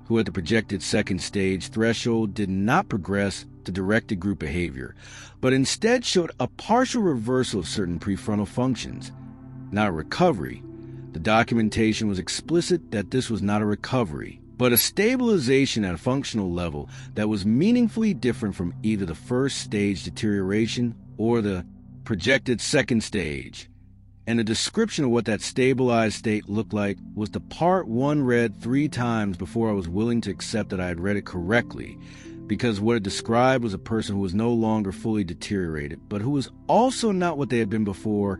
who at the projected second stage threshold did not progress to directed group behavior, but instead showed a partial reversal of certain prefrontal functions, not a recovery. The documentation was explicit that this was not a recovery, but a stabilization at a functional level that was meaningfully different from either the first stage deterioration or the projected second stage. And the description of what that stabilized state looked like was the part one read 3 times before I was willing to accept that I had read it correctly, because what it described was a person who was no longer fully deteriorated, but who was also not what they had been before,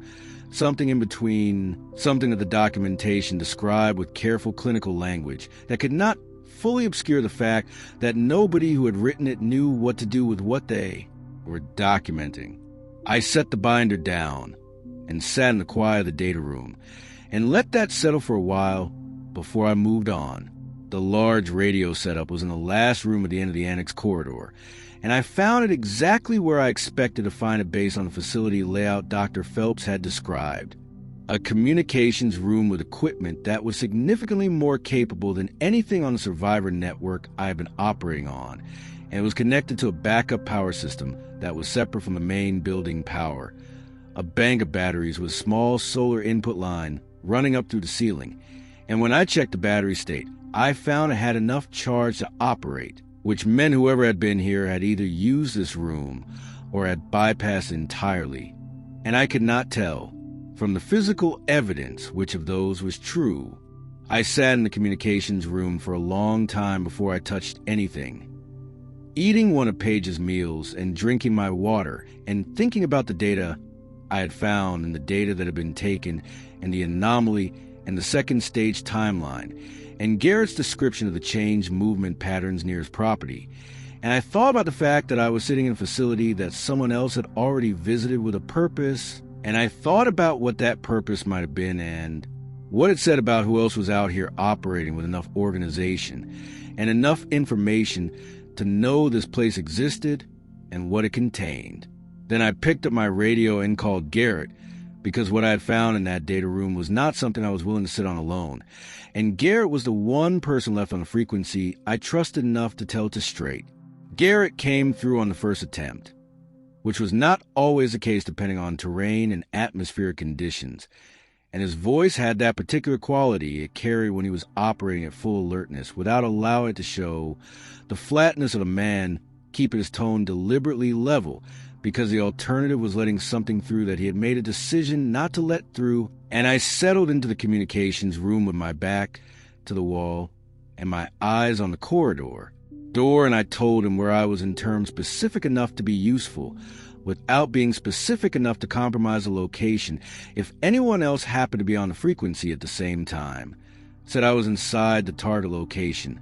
something in between, something that the documentation described with careful clinical language that could not fully obscure the fact that nobody who had written it knew what to do with what they were documenting. I set the binder down and sat in the quiet of the data room and let that settle for a while before I moved on. The large radio setup was in the last room at the end of the annex corridor, and I found it exactly where I expected to find it based on the facility layout Dr. Phelps had described. A communications room with equipment that was significantly more capable than anything on the Survivor network I had been operating on, and it was connected to a backup power system that was separate from the main building power. A bank of batteries with a small solar input line running up through the ceiling, and when I checked the battery state, I found it had enough charge to operate, which meant whoever had been here had either used this room or had bypassed it entirely, and I could not tell from the physical evidence which of those was true. I sat in the communications room for a long time before I touched anything, eating one of Paige's meals and drinking my water and thinking about the data I had found and the data that had been taken and the anomaly and the second stage timeline and Garrett's description of the changed movement patterns near his property. And I thought about the fact that I was sitting in a facility that someone else had already visited with a purpose, and I thought about what that purpose might have been and what it said about who else was out here operating with enough organization and enough information to know this place existed and what it contained. Then I picked up my radio and called Garrett, because what I had found in that data room was not something I was willing to sit on alone. And Garrett was the one person left on the frequency I trusted enough to tell it to straight. Garrett came through on the first attempt, which was not always the case depending on terrain and atmospheric conditions. And his voice had that particular quality it carried when he was operating at full alertness without allowing it to show the flatness of a man keeping his tone deliberately level, because the alternative was letting something through that he had made a decision not to let through. And I settled into the communications room with my back to the wall and my eyes on the corridor door, and I told him where I was in terms specific enough to be useful without being specific enough to compromise the location if anyone else happened to be on the frequency at the same time. Said I was inside the target location.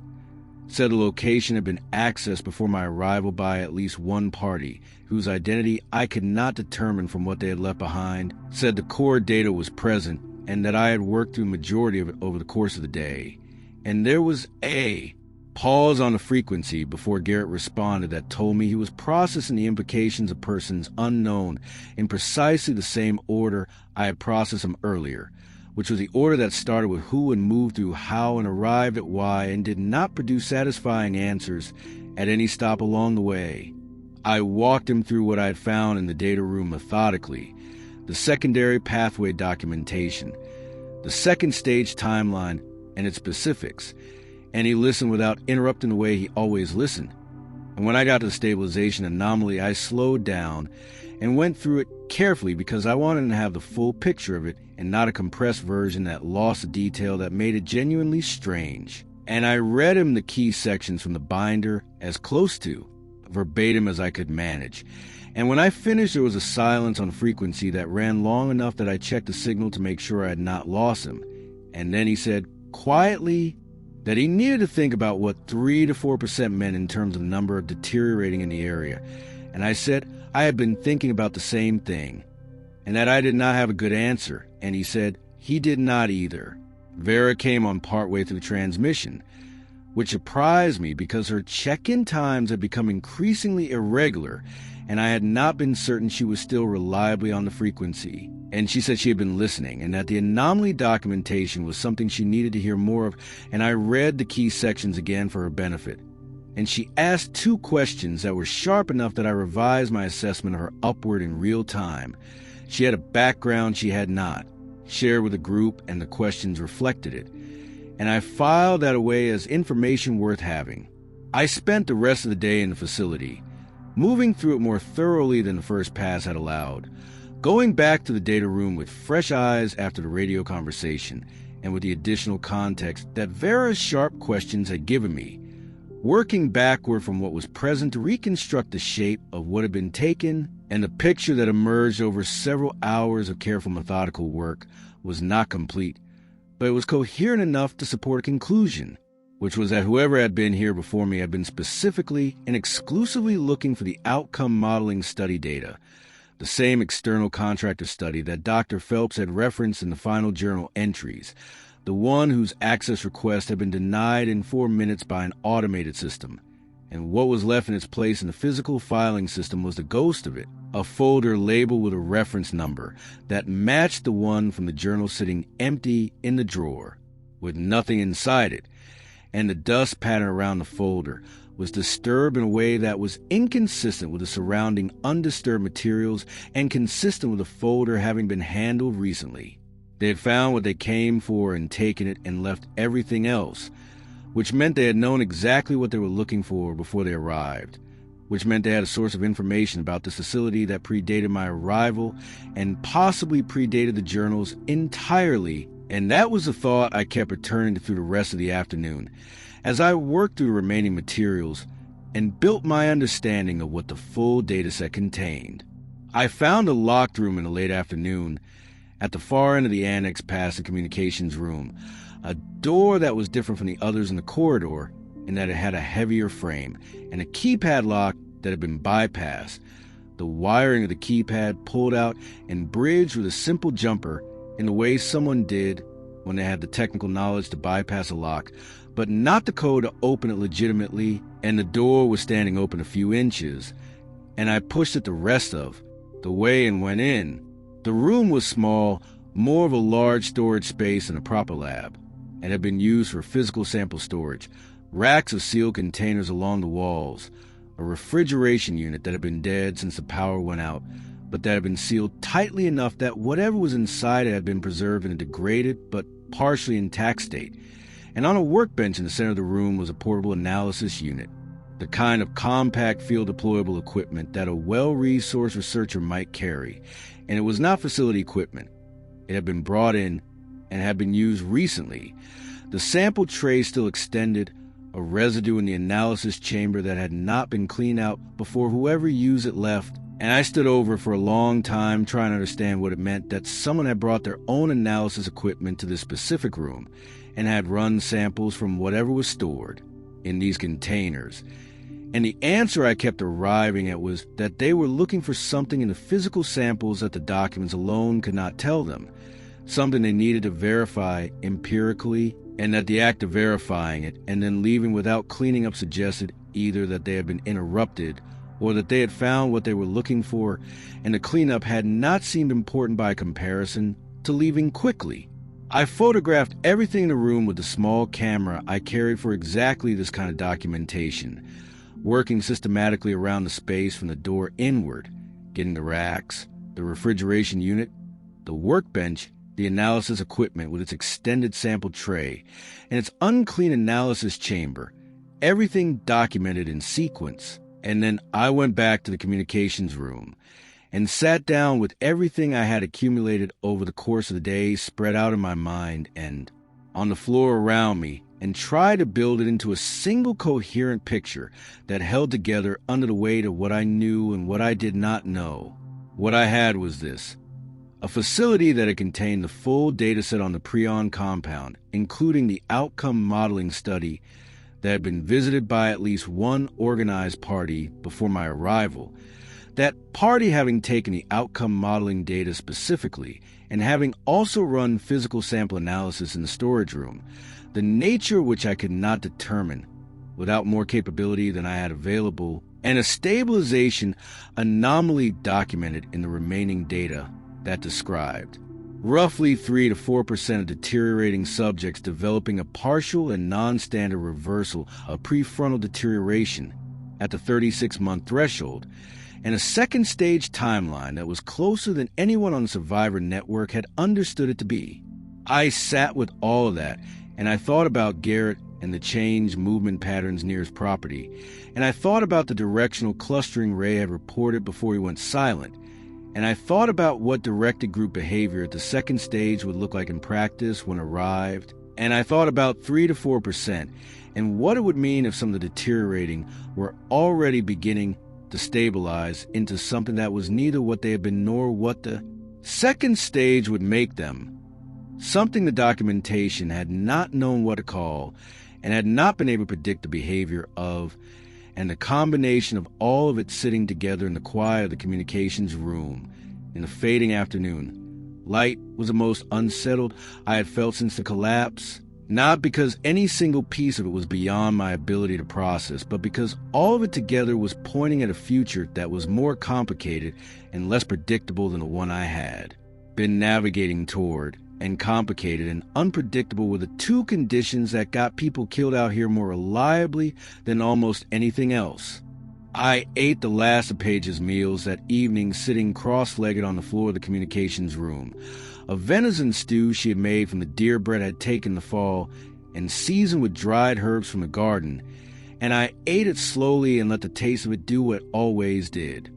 Said the location had been accessed before my arrival by at least one party, whose identity I could not determine from what they had left behind. Said the core data was present, and that I had worked through the majority of it over the course of the day. And there was a pause on the frequency before Garrett responded that told me he was processing the implications of persons unknown in precisely the same order I had processed them earlier, which was the order that started with who and moved through how and arrived at why and did not produce satisfying answers at any stop along the way. I walked him through what I had found in the data room methodically, the secondary pathway documentation, the second stage timeline and its specifics, and he listened without interrupting the way he always listened. And when I got to the stabilization anomaly, I slowed down and went through it carefully because I wanted to have the full picture of it and not a compressed version that lost a detail that made it genuinely strange. And I read him the key sections from the binder as close to verbatim as I could manage. And when I finished, there was a silence on frequency that ran long enough that I checked the signal to make sure I had not lost him. And then he said quietly that he needed to think about what 3 to 4% meant in terms of the number of deteriorating in the area. And I said I had been thinking about the same thing, and that I did not have a good answer, and he said he did not either. Vera came on partway through transmission, which surprised me because her check-in times had become increasingly irregular, and I had not been certain she was still reliably on the frequency. And she said she had been listening, and that the anomaly documentation was something she needed to hear more of, and I read the key sections again for her benefit. And she asked 2 questions that were sharp enough that I revised my assessment of her upward in real time. She had a background she had not, shared with the group, and the questions reflected it. And I filed that away as information worth having. I spent the rest of the day in the facility, moving through it more thoroughly than the first pass had allowed, Going back to the data room with fresh eyes after the radio conversation, and with the additional context that Vera's sharp questions had given me, working backward from what was present to reconstruct the shape of what had been taken, and the picture that emerged over several hours of careful methodical work was not complete, but it was coherent enough to support a conclusion, which was that whoever had been here before me had been specifically and exclusively looking for the outcome modeling study data, the same external contractor study that Dr. Phelps had referenced in the final journal entries, the one whose access request had been denied in 4 minutes by an automated system. And what was left in its place in the physical filing system was the ghost of it, a folder labeled with a reference number that matched the one from the journal sitting empty in the drawer, with nothing inside it, and the dust pattern around the folder was disturbed in a way that was inconsistent with the surrounding undisturbed materials and consistent with the folder having been handled recently. They had found what they came for and taken it and left everything else, which meant they had known exactly what they were looking for before they arrived, which meant they had a source of information about this facility that predated my arrival and possibly predated the journals entirely. And that was the thought I kept returning to through the rest of the afternoon, as I worked through the remaining materials and built my understanding of what the full dataset contained. I found a locked room in the late afternoon at the far end of the annex past the communications room, a door that was different from the others in the corridor in that it had a heavier frame and a keypad lock that had been bypassed, the wiring of the keypad pulled out and bridged with a simple jumper in the way someone did when they had the technical knowledge to bypass a lock, but not the code to open it legitimately, and the door was standing open a few inches, and I pushed it the rest of the way and went in. The room was small, more of a large storage space than a proper lab, and had been used for physical sample storage, racks of sealed containers along the walls, a refrigeration unit that had been dead since the power went out, but that had been sealed tightly enough that whatever was inside it had been preserved in a degraded but partially intact state. And on a workbench in the center of the room was a portable analysis unit, the kind of compact field-deployable equipment that a well-resourced researcher might carry. And it was not facility equipment. It had been brought in and had been used recently. The sample tray still extended, a residue in the analysis chamber that had not been cleaned out before whoever used it left, and I stood over for a long time trying to understand what it meant that someone had brought their own analysis equipment to this specific room and had run samples from whatever was stored in these containers. And the answer I kept arriving at was that they were looking for something in the physical samples that the documents alone could not tell them, something they needed to verify empirically, and that the act of verifying it and then leaving without cleaning up suggested either that they had been interrupted or that they had found what they were looking for, and the cleanup had not seemed important by comparison to leaving quickly. I photographed everything in the room with the small camera I carried for exactly this kind of documentation, working systematically around the space from the door inward, getting the racks, the refrigeration unit, the workbench, the analysis equipment with its extended sample tray, and its unclean analysis chamber, everything documented in sequence. And then I went back to the communications room and sat down with everything I had accumulated over the course of the day spread out in my mind and on the floor around me, and tried to build it into a single coherent picture that held together under the weight of what I knew and what I did not know. What I had was this: a facility that had contained the full dataset on the Prion compound, including the outcome modeling study that had been visited by at least one organized party before my arrival, that party having taken the outcome modeling data specifically and having also run physical sample analysis in the storage room, the nature of which I could not determine without more capability than I had available, and a stabilization anomaly documented in the remaining data that described roughly 3 to 4% of deteriorating subjects developing a partial and non-standard reversal of prefrontal deterioration at the 36-month threshold, and a second-stage timeline that was closer than anyone on the Survivor Network had understood it to be. I sat with all of that, and I thought about Garrett and the changed movement patterns near his property, and I thought about the directional clustering Ray had reported before he went silent, And I thought about what directed group behavior at the second stage would look like in practice when arrived. And I thought about 3 to 4% and what it would mean if some of the deteriorating were already beginning to stabilize into something that was neither what they had been nor what the second stage would make them. Something the documentation had not known what to call and had not been able to predict the behavior of, and the combination of all of it sitting together in the quiet of the communications room in the fading afternoon. Light was the most unsettled I had felt since the collapse, not because any single piece of it was beyond my ability to process, but because all of it together was pointing at a future that was more complicated and less predictable than the one I had been navigating toward. And complicated and unpredictable were the two conditions that got people killed out here more reliably than almost anything else. I ate the last of Paige's meals that evening sitting cross-legged on the floor of the communications room. A venison stew she had made from the deer Brett had taken the fall and seasoned with dried herbs from the garden, and I ate it slowly and let the taste of it do what it always did,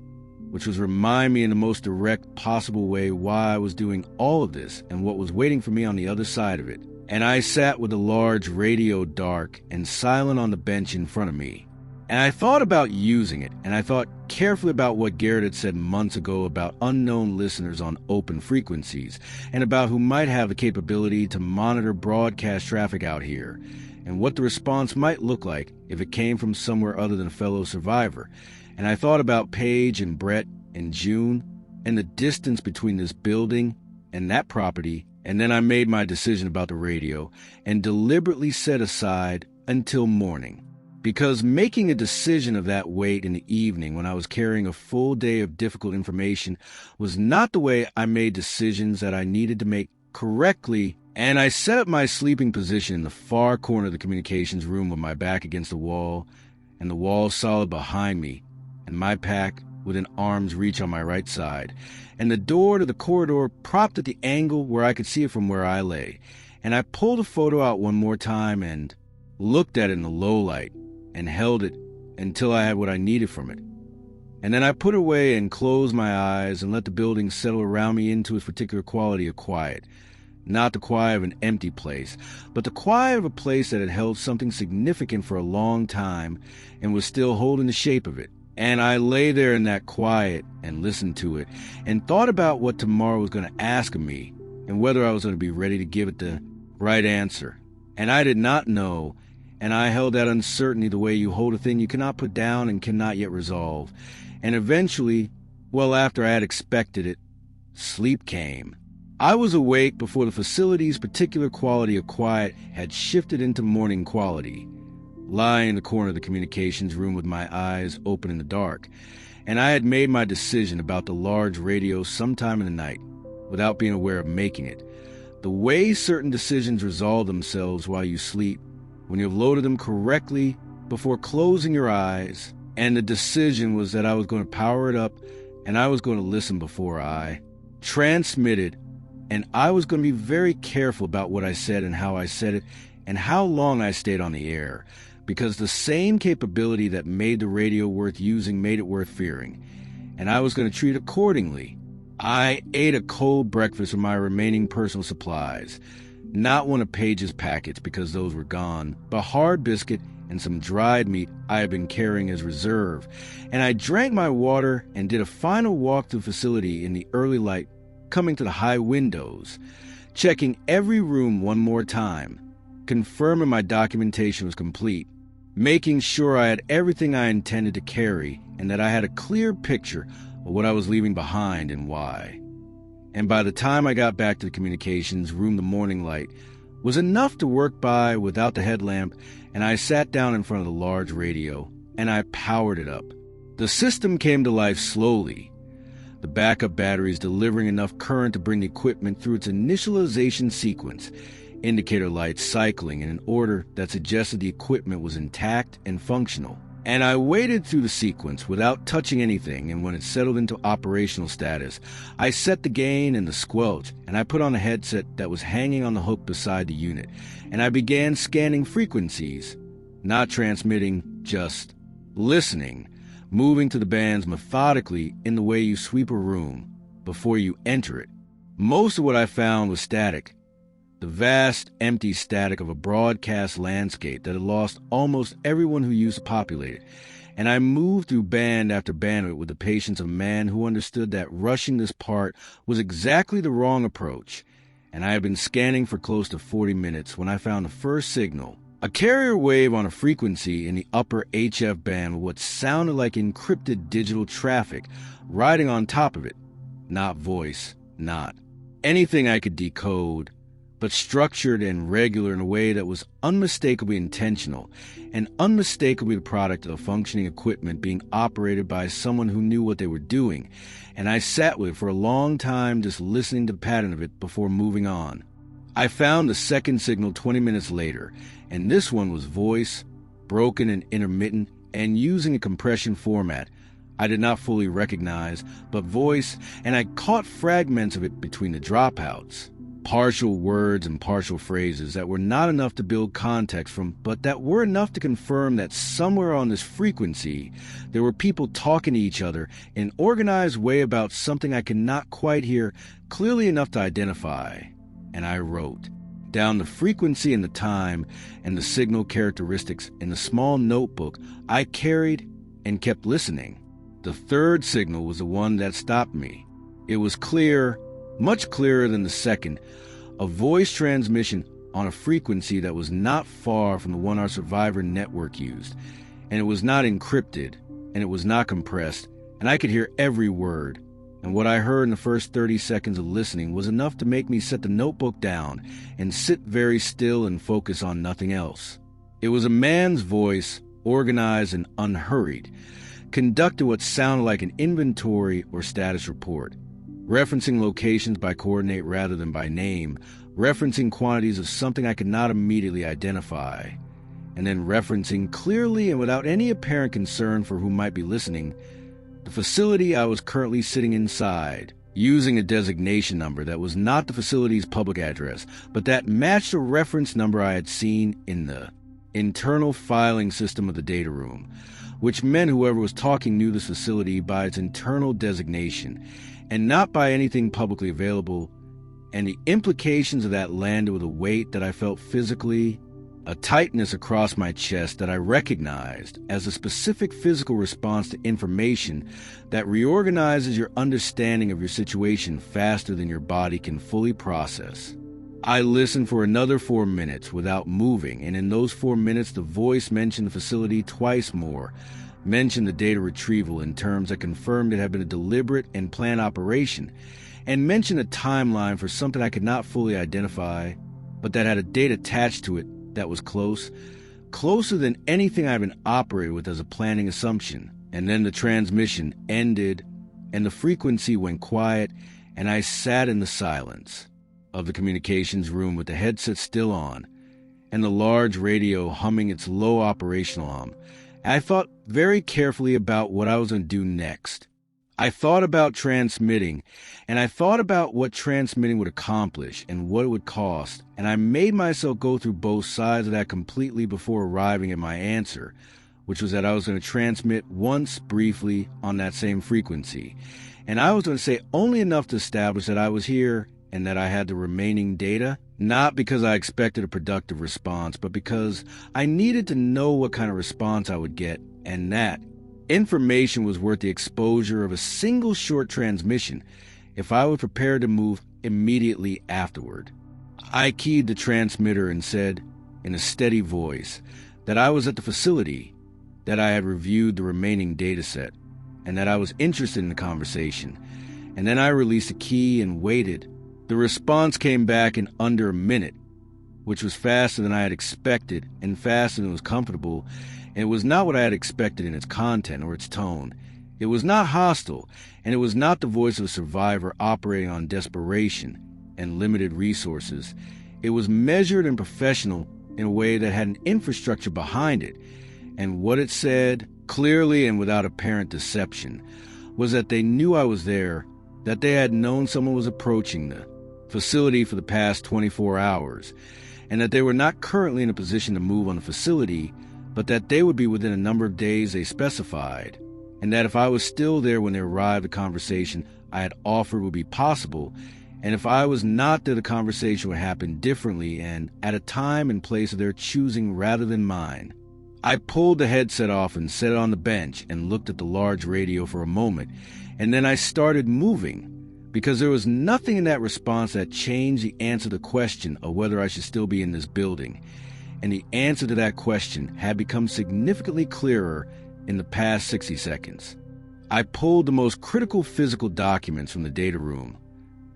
which was remind me in the most direct possible way why I was doing all of this and what was waiting for me on the other side of it. And I sat with the large radio dark and silent on the bench in front of me. And I thought about using it, and I thought carefully about what Garrett had said months ago about unknown listeners on open frequencies, and about who might have the capability to monitor broadcast traffic out here, and what the response might look like if it came from somewhere other than a fellow survivor. And I thought about Paige and Brett and June and the distance between this building and that property, and then I made my decision about the radio and deliberately set aside until morning. Because making a decision of that weight in the evening when I was carrying a full day of difficult information was not the way I made decisions that I needed to make correctly, and I set up my sleeping position in the far corner of the communications room with my back against the wall, and the wall solid behind me, and my pack within arm's reach on my right side, and the door to the corridor propped at the angle where I could see it from where I lay. And I pulled a photo out one more time and looked at it in the low light and held it until I had what I needed from it. And then I put it away and closed my eyes and let the building settle around me into its particular quality of quiet. Not the quiet of an empty place, but the quiet of a place that had held something significant for a long time and was still holding the shape of it. And I lay there in that quiet and listened to it and thought about what tomorrow was going to ask of me and whether I was going to be ready to give it the right answer. And I did not know, and I held that uncertainty the way you hold a thing you cannot put down and cannot yet resolve. And eventually, well after I had expected it, sleep came. I was awake before the facility's particular quality of quiet had shifted into morning quality, lying in the corner of the communications room with my eyes open in the dark, and I had made my decision about the large radio sometime in the night, without being aware of making it. The way certain decisions resolve themselves while you sleep, when you've loaded them correctly before closing your eyes, and the decision was that I was going to power it up, and I was going to listen before I transmitted, and I was going to be very careful about what I said and how I said it, and how long I stayed on the air, because the same capability that made the radio worth using made it worth fearing, and I was going to treat it accordingly. I ate a cold breakfast from my remaining personal supplies, not one of Paige's packets because those were gone, but a hard biscuit and some dried meat I had been carrying as reserve, and I drank my water and did a final walk through the facility in the early light, coming to the high windows, checking every room one more time, confirming my documentation was complete, making sure I had everything I intended to carry and that I had a clear picture of what I was leaving behind and why. And by the time I got back to the communications room, the morning light was enough to work by without the headlamp, and I sat down in front of the large radio, and I powered it up. The system came to life slowly, the backup batteries delivering enough current to bring the equipment through its initialization sequence, indicator lights cycling in an order that suggested the equipment was intact and functional. And I waited through the sequence without touching anything, and when it settled into operational status, I set the gain and the squelch, and I put on a headset that was hanging on the hook beside the unit, and I began scanning frequencies, not transmitting, just listening, moving to the bands methodically in the way you sweep a room, before you enter it. Most of what I found was static, the vast, empty static of a broadcast landscape that had lost almost everyone who used to populate it. And I moved through band after band of it with the patience of a man who understood that rushing this part was exactly the wrong approach. And I had been scanning for close to 40 minutes when I found the first signal, a carrier wave on a frequency in the upper HF band with what sounded like encrypted digital traffic riding on top of it. Not voice, not anything I could decode, but structured and regular in a way that was unmistakably intentional and unmistakably the product of functioning equipment being operated by someone who knew what they were doing, and I sat with it for a long time just listening to the pattern of it before moving on. I found the second signal 20 minutes later, and this one was voice, broken and intermittent, and using a compression format I did not fully recognize, but voice, and I caught fragments of it between the dropouts. Partial words and partial phrases that were not enough to build context from, but that were enough to confirm that somewhere on this frequency there were people talking to each other in an organized way about something I could not quite hear clearly enough to identify. And I wrote down the frequency and the time and the signal characteristics in the small notebook I carried and kept listening. The third signal was the one that stopped me. It was clear, much clearer than the second, a voice transmission on a frequency that was not far from the one our survivor network used, and it was not encrypted, and it was not compressed, and I could hear every word, and what I heard in the first 30 seconds of listening was enough to make me set the notebook down and sit very still and focus on nothing else. It was a man's voice, organized and unhurried, conducted what sounded like an inventory or status report, referencing locations by coordinate rather than by name, referencing quantities of something I could not immediately identify, and then referencing clearly and without any apparent concern for who might be listening, the facility I was currently sitting inside, using a designation number that was not the facility's public address, but that matched a reference number I had seen in the internal filing system of the data room, which meant whoever was talking knew this facility by its internal designation, and not by anything publicly available, and the implications of that landed with a weight that I felt physically, a tightness across my chest that I recognized as a specific physical response to information that reorganizes your understanding of your situation faster than your body can fully process. I listened for another 4 minutes without moving, and in those 4 minutes the voice mentioned the facility twice more, mentioned the data retrieval in terms that confirmed it had been a deliberate and planned operation, and mentioned a timeline for something I could not fully identify, but that had a date attached to it that was closer than anything I've been operated with as a planning assumption. And then the transmission ended, and the frequency went quiet, and I sat in the silence of the communications room with the headset still on, and the large radio humming its low operational hum. I thought very carefully about what I was going to do next. I thought about transmitting, and I thought about what transmitting would accomplish and what it would cost, and I made myself go through both sides of that completely before arriving at my answer, which was that I was going to transmit once briefly on that same frequency, and I was going to say only enough to establish that I was here and that I had the remaining data, not because I expected a productive response, but because I needed to know what kind of response I would get, and that information was worth the exposure of a single short transmission if I was prepared to move immediately afterward. I keyed the transmitter and said, in a steady voice, that I was at the facility, that I had reviewed the remaining data set, and that I was interested in the conversation. And then I released a key and waited. The response came back in under a minute, which was faster than I had expected and faster than was comfortable, and it was not what I had expected in its content or its tone. It was not hostile, and it was not the voice of a survivor operating on desperation and limited resources. It was measured and professional in a way that had an infrastructure behind it, and what it said, clearly and without apparent deception, was that they knew I was there, that they had known someone was approaching the facility for the past 24 hours, and that they were not currently in a position to move on the facility, but that they would be within a number of days they specified, and that if I was still there when they arrived, the conversation I had offered would be possible, and if I was not there, the conversation would happen differently and at a time and place of their choosing rather than mine. I pulled the headset off and set it on the bench and looked at the large radio for a moment, and then I started moving, because there was nothing in that response that changed the answer to the question of whether I should still be in this building. And the answer to that question had become significantly clearer in the past 60 seconds. I pulled the most critical physical documents from the data room: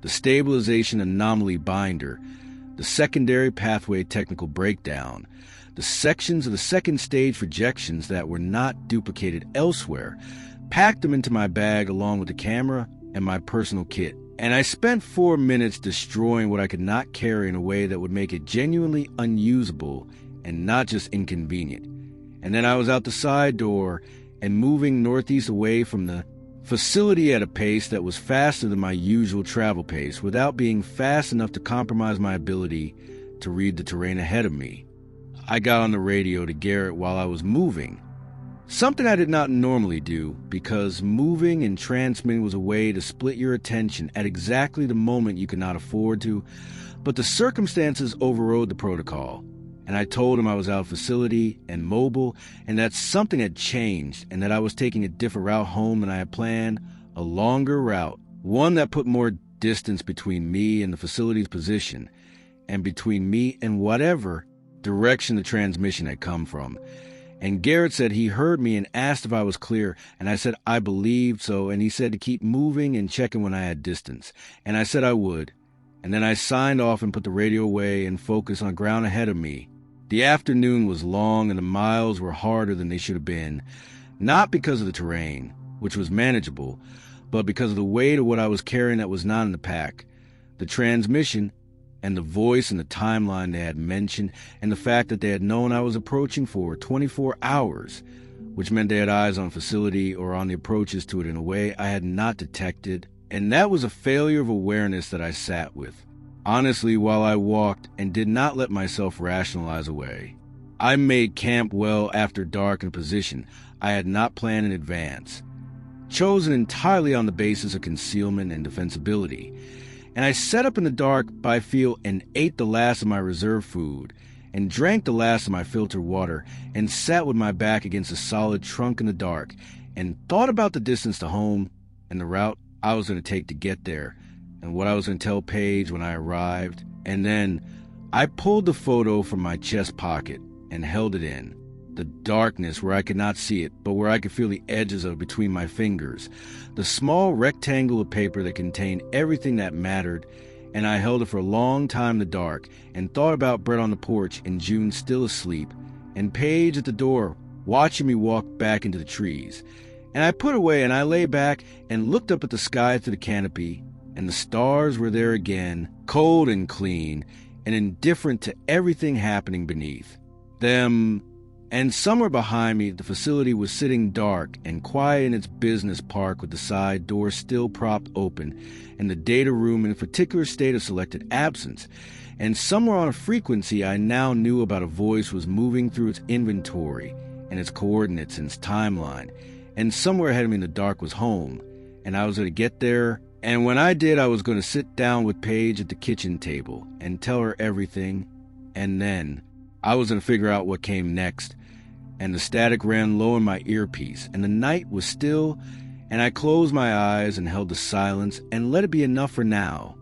the stabilization anomaly binder, the secondary pathway technical breakdown, the sections of the second stage projections that were not duplicated elsewhere, packed them into my bag along with the camera and my personal kit. And I spent 4 minutes destroying what I could not carry in a way that would make it genuinely unusable and not just inconvenient. And then I was out the side door and moving northeast away from the facility at a pace that was faster than my usual travel pace, without being fast enough to compromise my ability to read the terrain ahead of me. I got on the radio to Garrett while I was moving, something I did not normally do, because moving and transmitting was a way to split your attention at exactly the moment you could not afford to, but the circumstances overrode the protocol, and I told him I was out of facility and mobile, and that something had changed, and that I was taking a different route home than I had planned, a longer route, one that put more distance between me and the facility's position, and between me and whatever direction the transmission had come from. And Garrett said he heard me and asked if I was clear, and I said I believed so, and he said to keep moving and checking when I had distance, and I said I would. And then I signed off and put the radio away and focused on ground ahead of me. The afternoon was long and the miles were harder than they should have been, not because of the terrain, which was manageable, but because of the weight of what I was carrying that was not in the pack, the transmission, and the voice and the timeline they had mentioned, and the fact that they had known I was approaching for 24 hours, which meant they had eyes on facility or on the approaches to it in a way I had not detected, and that was a failure of awareness that I sat with, honestly, while I walked and did not let myself rationalize away. I made camp well after dark in a position I had not planned in advance, chosen entirely on the basis of concealment and defensibility. And I set up in the dark by feel and ate the last of my reserve food and drank the last of my filtered water and sat with my back against a solid trunk in the dark and thought about the distance to home and the route I was going to take to get there and what I was going to tell Paige when I arrived. And then I pulled the photo from my chest pocket and held it in the darkness where I could not see it, but where I could feel the edges of it between my fingers, the small rectangle of paper that contained everything that mattered, and I held it for a long time in the dark and thought about Brett on the porch and June still asleep, and Paige at the door watching me walk back into the trees. And I put away and I lay back and looked up at the sky through the canopy, and the stars were there again, cold and clean, and indifferent to everything happening beneath them. And somewhere behind me, the facility was sitting dark and quiet in its business park with the side door still propped open, and the data room in a particular state of selected absence. And somewhere on a frequency I now knew about, a voice was moving through its inventory and its coordinates and its timeline. And somewhere ahead of me in the dark was home, and I was going to get there. And when I did, I was going to sit down with Paige at the kitchen table and tell her everything. And then I was going to figure out what came next. And the static ran low in my earpiece, and the night was still, and I closed my eyes and held the silence and let it be enough for now.